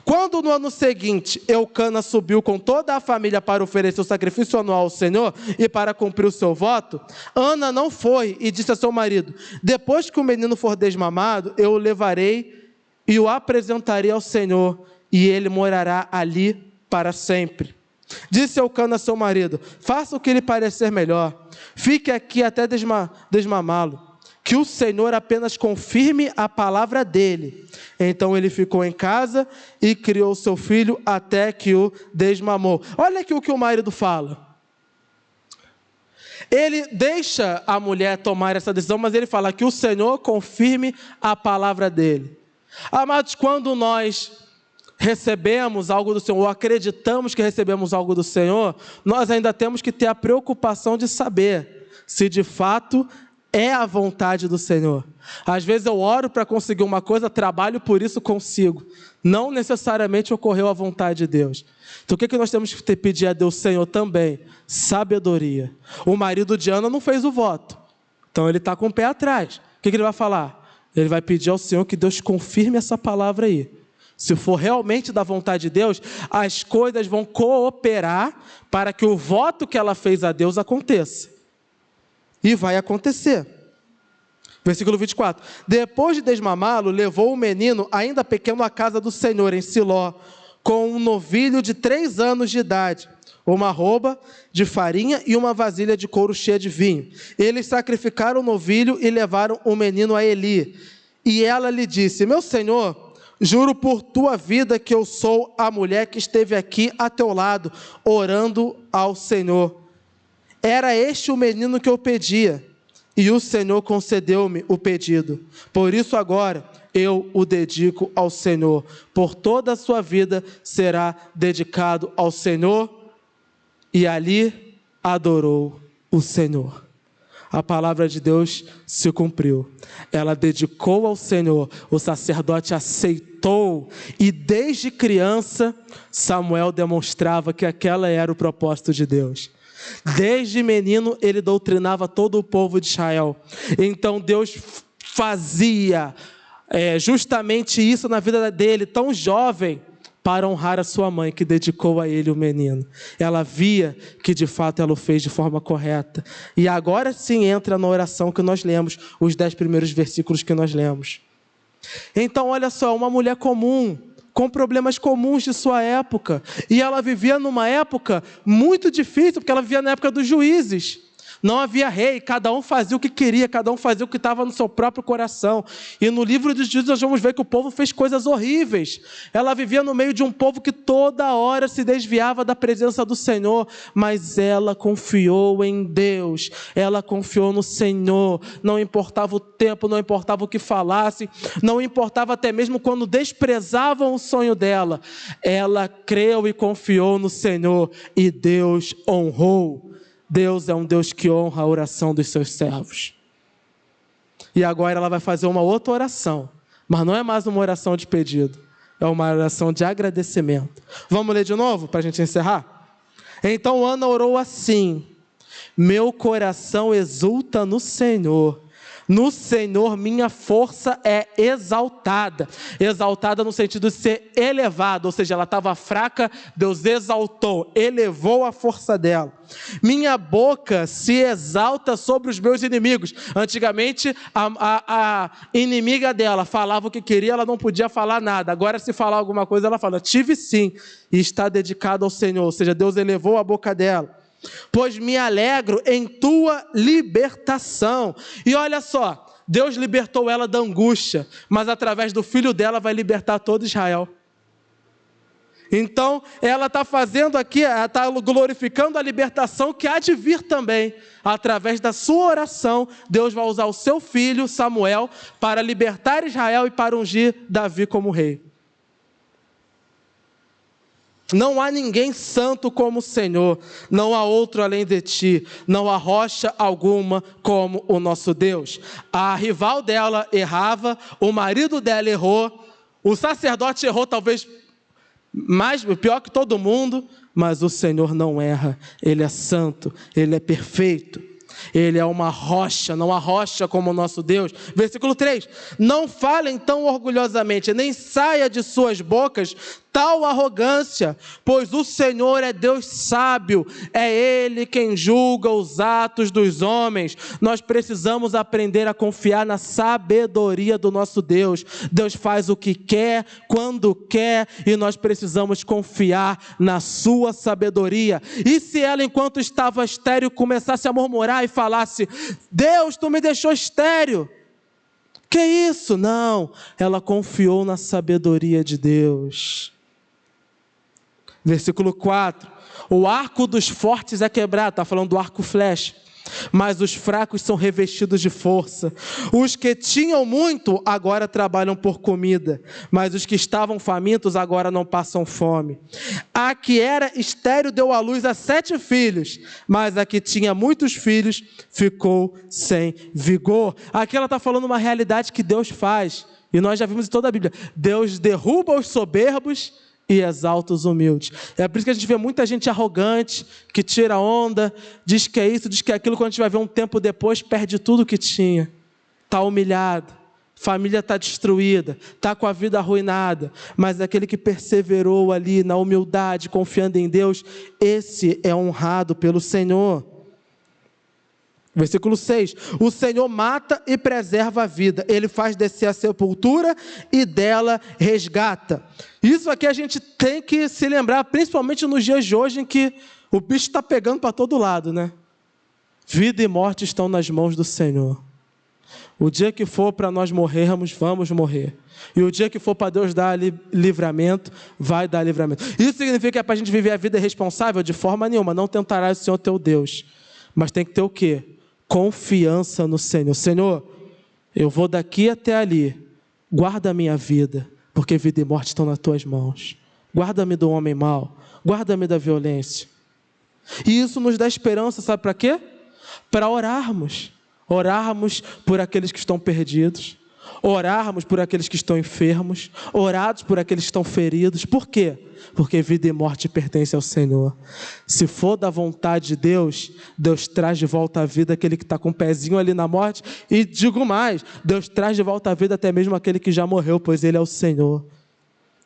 Quando no ano seguinte Eucana subiu com toda a família para oferecer o sacrifício anual ao Senhor e para cumprir o seu voto, Ana não foi e disse a seu marido: depois que o menino for desmamado, eu o levarei e o apresentarei ao Senhor, e ele morará ali para sempre. Disse Eucana a seu marido: faça o que lhe parecer melhor, fique aqui até desmamá-lo. Que o Senhor apenas confirme a palavra dele. Então ele ficou em casa e criou seu filho até que o desmamou. Olha aqui o que o marido fala. Ele deixa a mulher tomar essa decisão, mas ele fala que o Senhor confirme a palavra dele. Amados, quando nós recebemos algo do Senhor, ou acreditamos que recebemos algo do Senhor, nós ainda temos que ter a preocupação de saber se de fato é a vontade do Senhor. Às vezes eu oro para conseguir uma coisa, trabalho por isso, consigo. Não necessariamente ocorreu a vontade de Deus. Então o que nós temos que pedir a Deus, Senhor, também? Sabedoria. O marido de Ana não fez o voto, então ele está com o pé atrás. O que ele vai falar? Ele vai pedir ao Senhor que Deus confirme essa palavra aí. Se for realmente da vontade de Deus, as coisas vão cooperar para que o voto que ela fez a Deus aconteça. E vai acontecer. Versículo 24. Depois de desmamá-lo, levou o menino, ainda pequeno, à casa do Senhor, em Siló, com um novilho de 3 anos de idade, uma arroba de farinha e uma vasilha de couro cheia de vinho. Eles sacrificaram o novilho e levaram o menino a Eli. E ela lhe disse: meu senhor, juro por tua vida que eu sou a mulher que esteve aqui a teu lado, orando ao Senhor. Era este o menino que eu pedia, e o Senhor concedeu-me o pedido. Por isso agora eu o dedico ao Senhor. Por toda a sua vida será dedicado ao Senhor. E ali adorou o Senhor. A palavra de Deus se cumpriu. Ela dedicou ao Senhor, o sacerdote aceitou, e desde criança Samuel demonstrava que aquela era o propósito de Deus. Desde menino ele doutrinava todo o povo de Israel. Então Deus fazia justamente isso na vida dele, tão jovem, para honrar a sua mãe, que dedicou a ele o menino. Ela via que de fato ela o fez de forma correta. E agora sim entra na oração que nós lemos, os 10 primeiros versículos que nós lemos. Então olha só, uma mulher comum, com problemas comuns de sua época. E ela vivia numa época muito difícil, porque ela vivia na época dos juízes. Não havia rei, cada um fazia o que queria, cada um fazia o que estava no seu próprio coração. E no livro dos Juízes nós vamos ver que o povo fez coisas horríveis. Ela vivia no meio de um povo que toda hora se desviava da presença do Senhor, mas ela confiou em Deus, ela confiou no Senhor, não importava o tempo, não importava o que falasse, não importava até mesmo quando desprezavam o sonho dela. Ela creu e confiou no Senhor e Deus honrou. Deus é um Deus que honra a oração dos seus servos. E agora ela vai fazer uma outra oração, mas não é mais uma oração de pedido, é uma oração de agradecimento. Vamos ler de novo para a gente encerrar? Então Ana orou assim: meu coração exulta no Senhor minha força é exaltada. Exaltada no sentido de ser elevada, ou seja, ela estava fraca, Deus exaltou, elevou a força dela. Minha boca se exalta sobre os meus inimigos. Antigamente, a inimiga dela falava o que queria, ela não podia falar nada. Agora, se falar alguma coisa, ela fala, tive sim, e está dedicada ao Senhor. Ou seja, Deus elevou a boca dela. Pois me alegro em tua libertação. E olha só, Deus libertou ela da angústia, mas através do filho dela vai libertar todo Israel. Então, ela está fazendo aqui, ela está glorificando a libertação que há de vir também. Através da sua oração, Deus vai usar o seu filho, Samuel, para libertar Israel e para ungir Davi como rei. Não há ninguém santo como o Senhor, não há outro além de ti, não há rocha alguma como o nosso Deus. A rival dela errava, o marido dela errou, o sacerdote errou talvez pior que todo mundo, mas o Senhor não erra, Ele é santo, Ele é perfeito. Ele é uma rocha, não há rocha como o nosso Deus. Versículo 3. Não falem tão orgulhosamente, nem saia de suas bocas tal arrogância, pois o Senhor é Deus sábio, é Ele quem julga os atos dos homens. Nós precisamos aprender a confiar na sabedoria do nosso Deus. Deus faz o que quer, quando quer, e nós precisamos confiar na sua sabedoria. E se ela, enquanto estava estéril, começasse a murmurar e falasse, Deus, tu me deixou estéril. Que isso? Não, ela confiou na sabedoria de Deus. Versículo 4, o arco dos fortes é quebrado, está falando do arco flecha, mas os fracos são revestidos de força. Os que tinham muito agora trabalham por comida, mas os que estavam famintos agora não passam fome. A que era estéril deu à luz a 7 filhos, mas a que tinha muitos filhos ficou sem vigor. Aqui ela está falando uma realidade que Deus faz, e nós já vimos em toda a Bíblia. Deus derruba os soberbos e exalta os humildes. É por isso que a gente vê muita gente arrogante, que tira onda, diz que é isso, diz que é aquilo, quando a gente vai ver um tempo depois, perde tudo que tinha. Está humilhado, família está destruída, está com a vida arruinada, mas aquele que perseverou ali na humildade, confiando em Deus, esse é honrado pelo Senhor. Versículo 6, o Senhor mata e preserva a vida, Ele faz descer a sepultura e dela resgata. Isso aqui a gente tem que se lembrar, principalmente nos dias de hoje, em que o bicho está pegando para todo lado, né? Vida e morte estão nas mãos do Senhor. O dia que for para nós morrermos, vamos morrer. E o dia que for para Deus dar livramento, vai dar livramento. Isso significa que é para a gente viver a vida responsável? De forma nenhuma, não tentará o Senhor teu Deus. Mas tem que ter o quê? Confiança no Senhor. Senhor, eu vou daqui até ali, guarda a minha vida, porque vida e morte estão nas tuas mãos. Guarda-me do homem mau, guarda-me da violência. E isso nos dá esperança, sabe para quê? Para orarmos por aqueles que estão perdidos, orarmos por aqueles que estão enfermos, orados por aqueles que estão feridos. Por quê? Porque vida e morte pertencem ao Senhor. Se for da vontade de Deus, Deus traz de volta à vida aquele que está com o pezinho ali na morte. E digo mais, Deus traz de volta à vida até mesmo aquele que já morreu, pois Ele é o Senhor.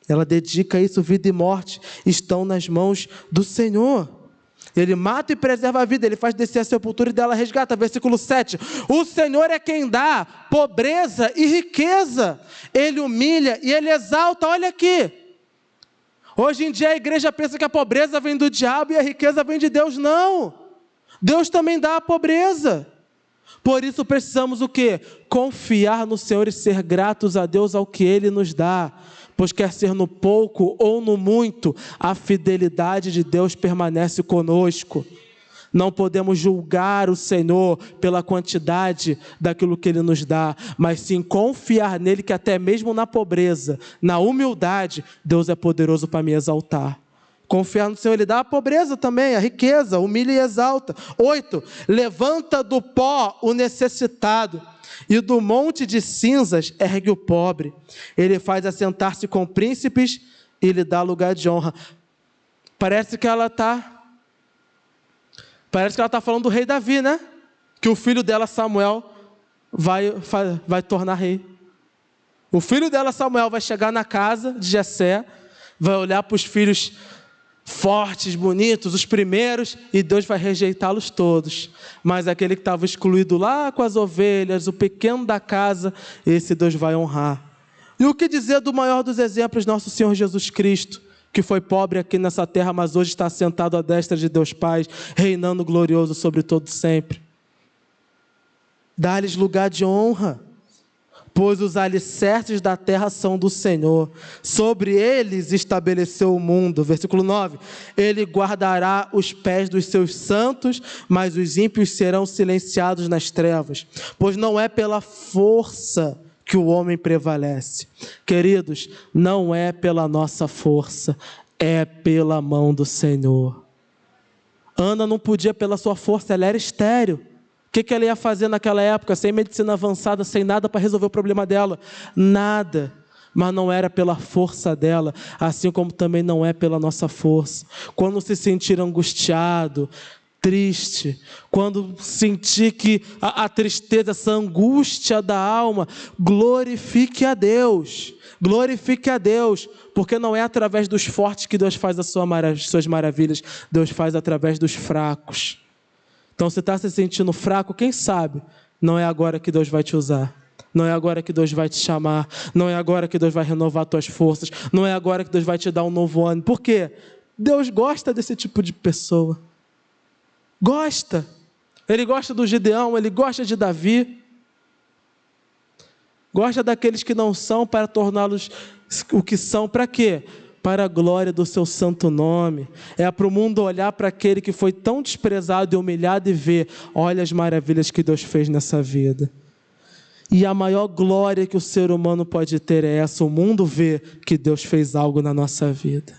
Ela dedica isso, vida e morte estão nas mãos do Senhor. Ele mata e preserva a vida, Ele faz descer a sepultura e dela resgata. Versículo 7, o Senhor é quem dá pobreza e riqueza, Ele humilha e Ele exalta. Olha aqui, hoje em dia a igreja pensa que a pobreza vem do diabo e a riqueza vem de Deus. Não, Deus também dá a pobreza. Por isso precisamos o quê? Confiar no Senhor e ser gratos a Deus ao que Ele nos dá. Pois quer ser no pouco ou no muito, a fidelidade de Deus permanece conosco. Não podemos julgar o Senhor pela quantidade daquilo que Ele nos dá, mas sim confiar nele, que até mesmo na pobreza, na humildade, Deus é poderoso para me exaltar. Confiar no Senhor, Ele dá a pobreza também, a riqueza, humilha e exalta. 8, levanta do pó o necessitado, e do monte de cinzas ergue o pobre. Ele faz assentar-se com príncipes e lhe dá lugar de honra. Parece que ela está falando do rei Davi, né? Que o filho dela, Samuel, vai tornar rei. O filho dela, Samuel, vai chegar na casa de Jessé, vai olhar para os filhos fortes, bonitos, os primeiros, e Deus vai rejeitá-los todos. Mas aquele que estava excluído lá com as ovelhas, o pequeno da casa, esse Deus vai honrar. E o que dizer do maior dos exemplos, nosso Senhor Jesus Cristo, que foi pobre aqui nessa terra, mas hoje está sentado à destra de Deus Pai, reinando glorioso sobre todo sempre. Dá-lhes lugar de honra, pois os alicerces da terra são do Senhor, sobre eles estabeleceu o mundo. Versículo 9, Ele guardará os pés dos seus santos, mas os ímpios serão silenciados nas trevas, pois não é pela força que o homem prevalece. Queridos, não é pela nossa força, é pela mão do Senhor. Ana não podia pela sua força, ela era estéril. O que ela ia fazer naquela época, sem medicina avançada, sem nada para resolver o problema dela? Nada. Mas não era pela força dela, assim como também não é pela nossa força. Quando se sentir angustiado, triste, quando sentir que a tristeza, essa angústia da alma, glorifique a Deus. Glorifique a Deus, porque não é através dos fortes que Deus faz as suas maravilhas, Deus faz através dos fracos. Então, se está se sentindo fraco, quem sabe, não é agora que Deus vai te usar. Não é agora que Deus vai te chamar. Não é agora que Deus vai renovar tuas forças. Não é agora que Deus vai te dar um novo ânimo. Por quê? Deus gosta desse tipo de pessoa. Gosta. Ele gosta do Gideão, Ele gosta de Davi. Gosta daqueles que não são para torná-los o que são. Para quê? Para a glória do seu santo nome. É para o mundo olhar para aquele que foi tão desprezado e humilhado e ver, olha as maravilhas que Deus fez nessa vida. E a maior glória que o ser humano pode ter é essa, o mundo ver que Deus fez algo na nossa vida,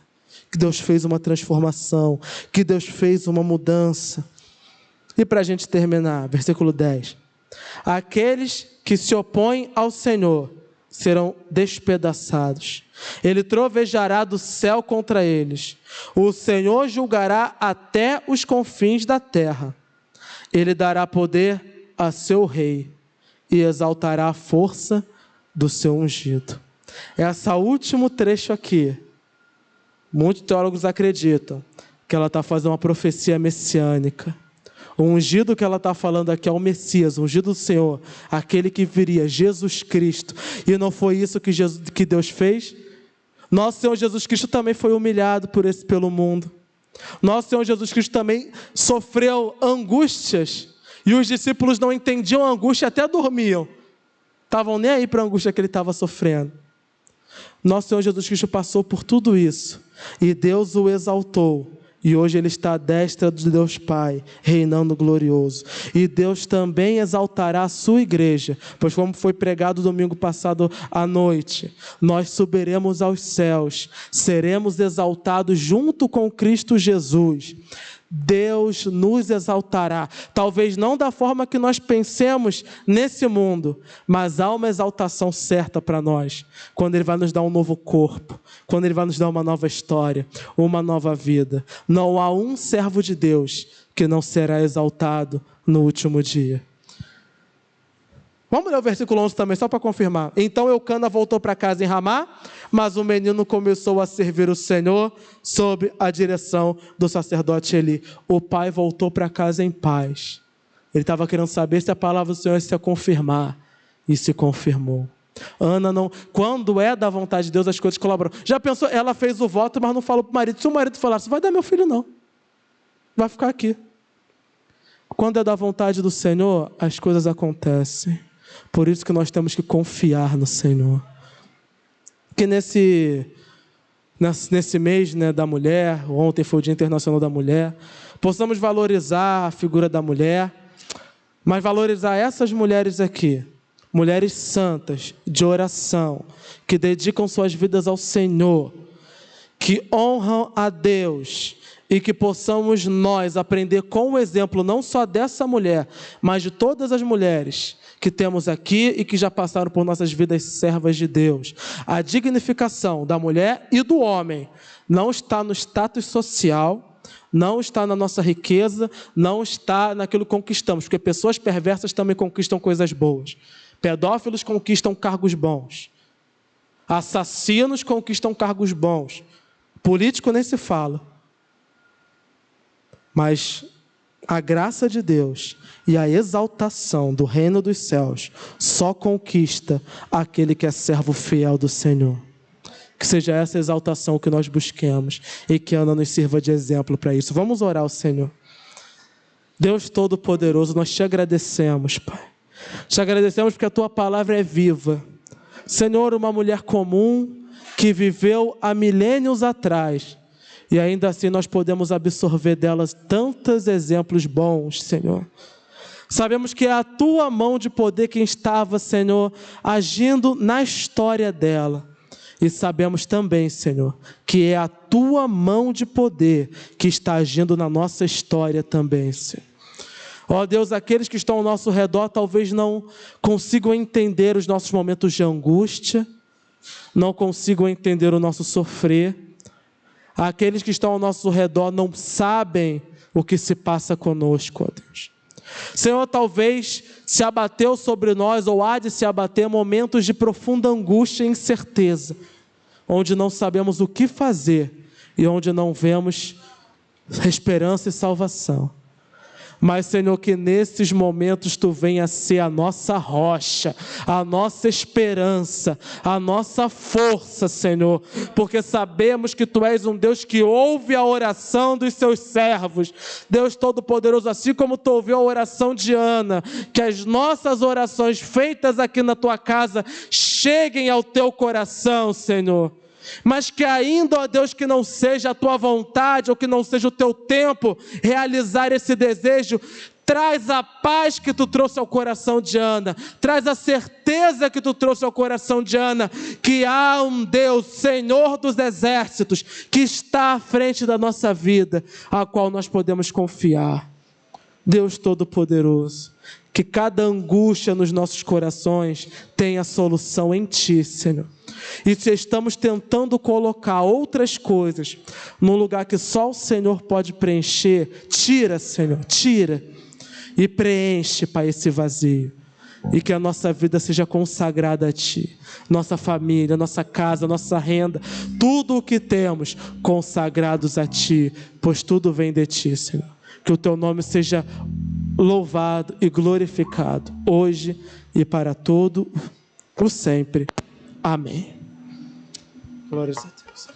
que Deus fez uma transformação, que Deus fez uma mudança. E para a gente terminar, versículo 10. Aqueles que se opõem ao Senhor serão despedaçados. Ele trovejará do céu contra eles. O Senhor julgará até os confins da terra. Ele dará poder a seu rei e exaltará a força do seu ungido. Esse último trecho aqui, muitos teólogos acreditam que ela está fazendo uma profecia messiânica. O ungido que ela está falando aqui é o Messias, o ungido do Senhor, aquele que viria, Jesus Cristo. E não foi isso que Deus fez? Nosso Senhor Jesus Cristo também foi humilhado pelo mundo. Nosso Senhor Jesus Cristo também sofreu angústias. E os discípulos não entendiam a angústia, até dormiam. Estavam nem aí para a angústia que ele estava sofrendo. Nosso Senhor Jesus Cristo passou por tudo isso. E Deus o exaltou. E hoje Ele está à destra de Deus Pai, reinando glorioso. E Deus também exaltará a sua igreja, pois como foi pregado domingo passado à noite, nós subiremos aos céus, seremos exaltados junto com Cristo Jesus. Deus nos exaltará. Talvez não da forma que nós pensemos nesse mundo, mas há uma exaltação certa para nós, quando Ele vai nos dar um novo corpo, quando Ele vai nos dar uma nova história, uma nova vida. Não há um servo de Deus que não será exaltado no último dia. Vamos ler o versículo 11 também, só para confirmar. Então Eucana voltou para casa em Ramá, mas o menino começou a servir o Senhor sob a direção do sacerdote Eli. O pai voltou para casa em paz. Ele estava querendo saber se a palavra do Senhor se ia confirmar. E se confirmou. Ana não... Quando é da vontade de Deus, as coisas colaboram. Já pensou? Ela fez o voto, mas não falou para o marido. Se o marido falasse, vai dar meu filho não. Vai ficar aqui. Quando é da vontade do Senhor, as coisas acontecem. Por isso que nós temos que confiar no Senhor. Que nesse mês, né, da mulher, ontem foi o Dia Internacional da Mulher, possamos valorizar a figura da mulher, mas valorizar essas mulheres aqui, mulheres santas, de oração, que dedicam suas vidas ao Senhor, que honram a Deus, e que possamos nós aprender com o exemplo não só dessa mulher, mas de todas as mulheres que temos aqui e que já passaram por nossas vidas servas de Deus. A dignificação da mulher e do homem não está no status social, não está na nossa riqueza, não está naquilo que conquistamos, porque pessoas perversas também conquistam coisas boas. Pedófilos conquistam cargos bons. Assassinos conquistam cargos bons. Político nem se fala. Mas a graça de Deus e a exaltação do reino dos céus só conquista aquele que é servo fiel do Senhor. Que seja essa exaltação que nós busquemos e que Ana nos sirva de exemplo para isso. Vamos orar ao Senhor. Deus Todo-Poderoso, nós te agradecemos, Pai. Te agradecemos porque a Tua palavra é viva. Senhor, uma mulher comum que viveu há milênios atrás, e ainda assim nós podemos absorver delas tantos exemplos bons, Senhor. Sabemos que é a Tua mão de poder quem estava, Senhor, agindo na história dela. E sabemos também, Senhor, que é a Tua mão de poder que está agindo na nossa história também, Senhor. Ó Deus, aqueles que estão ao nosso redor talvez não consigam entender os nossos momentos de angústia, não consigam entender o nosso sofrer. Aqueles que estão ao nosso redor não sabem o que se passa conosco, ó Deus. Senhor, talvez se abateu sobre nós, ou há de se abater, momentos de profunda angústia e incerteza, onde não sabemos o que fazer e onde não vemos esperança e salvação. Mas, Senhor, que nesses momentos Tu venha ser a nossa rocha, a nossa esperança, a nossa força, Senhor, porque sabemos que Tu és um Deus que ouve a oração dos Seus servos. Deus Todo-Poderoso, assim como Tu ouviu a oração de Ana, que as nossas orações feitas aqui na Tua casa cheguem ao Teu coração, Senhor. Mas que ainda, ó Deus, que não seja a Tua vontade, ou que não seja o Teu tempo realizar esse desejo, traz a paz que Tu trouxe ao coração de Ana, traz a certeza que Tu trouxe ao coração de Ana, que há um Deus, Senhor dos exércitos, que está à frente da nossa vida, a qual nós podemos confiar. Deus Todo-Poderoso, que cada angústia nos nossos corações tenha solução em Ti, Senhor. E se estamos tentando colocar outras coisas no lugar que só o Senhor pode preencher, tira, Senhor, tira e preenche, Pai, esse vazio. E que a nossa vida seja consagrada a Ti, nossa família, nossa casa, nossa renda, tudo o que temos consagrados a Ti, pois tudo vem de Ti, Senhor. Que o Teu nome seja louvado e glorificado, hoje e para todo o sempre. Amém. Glórias a Deus.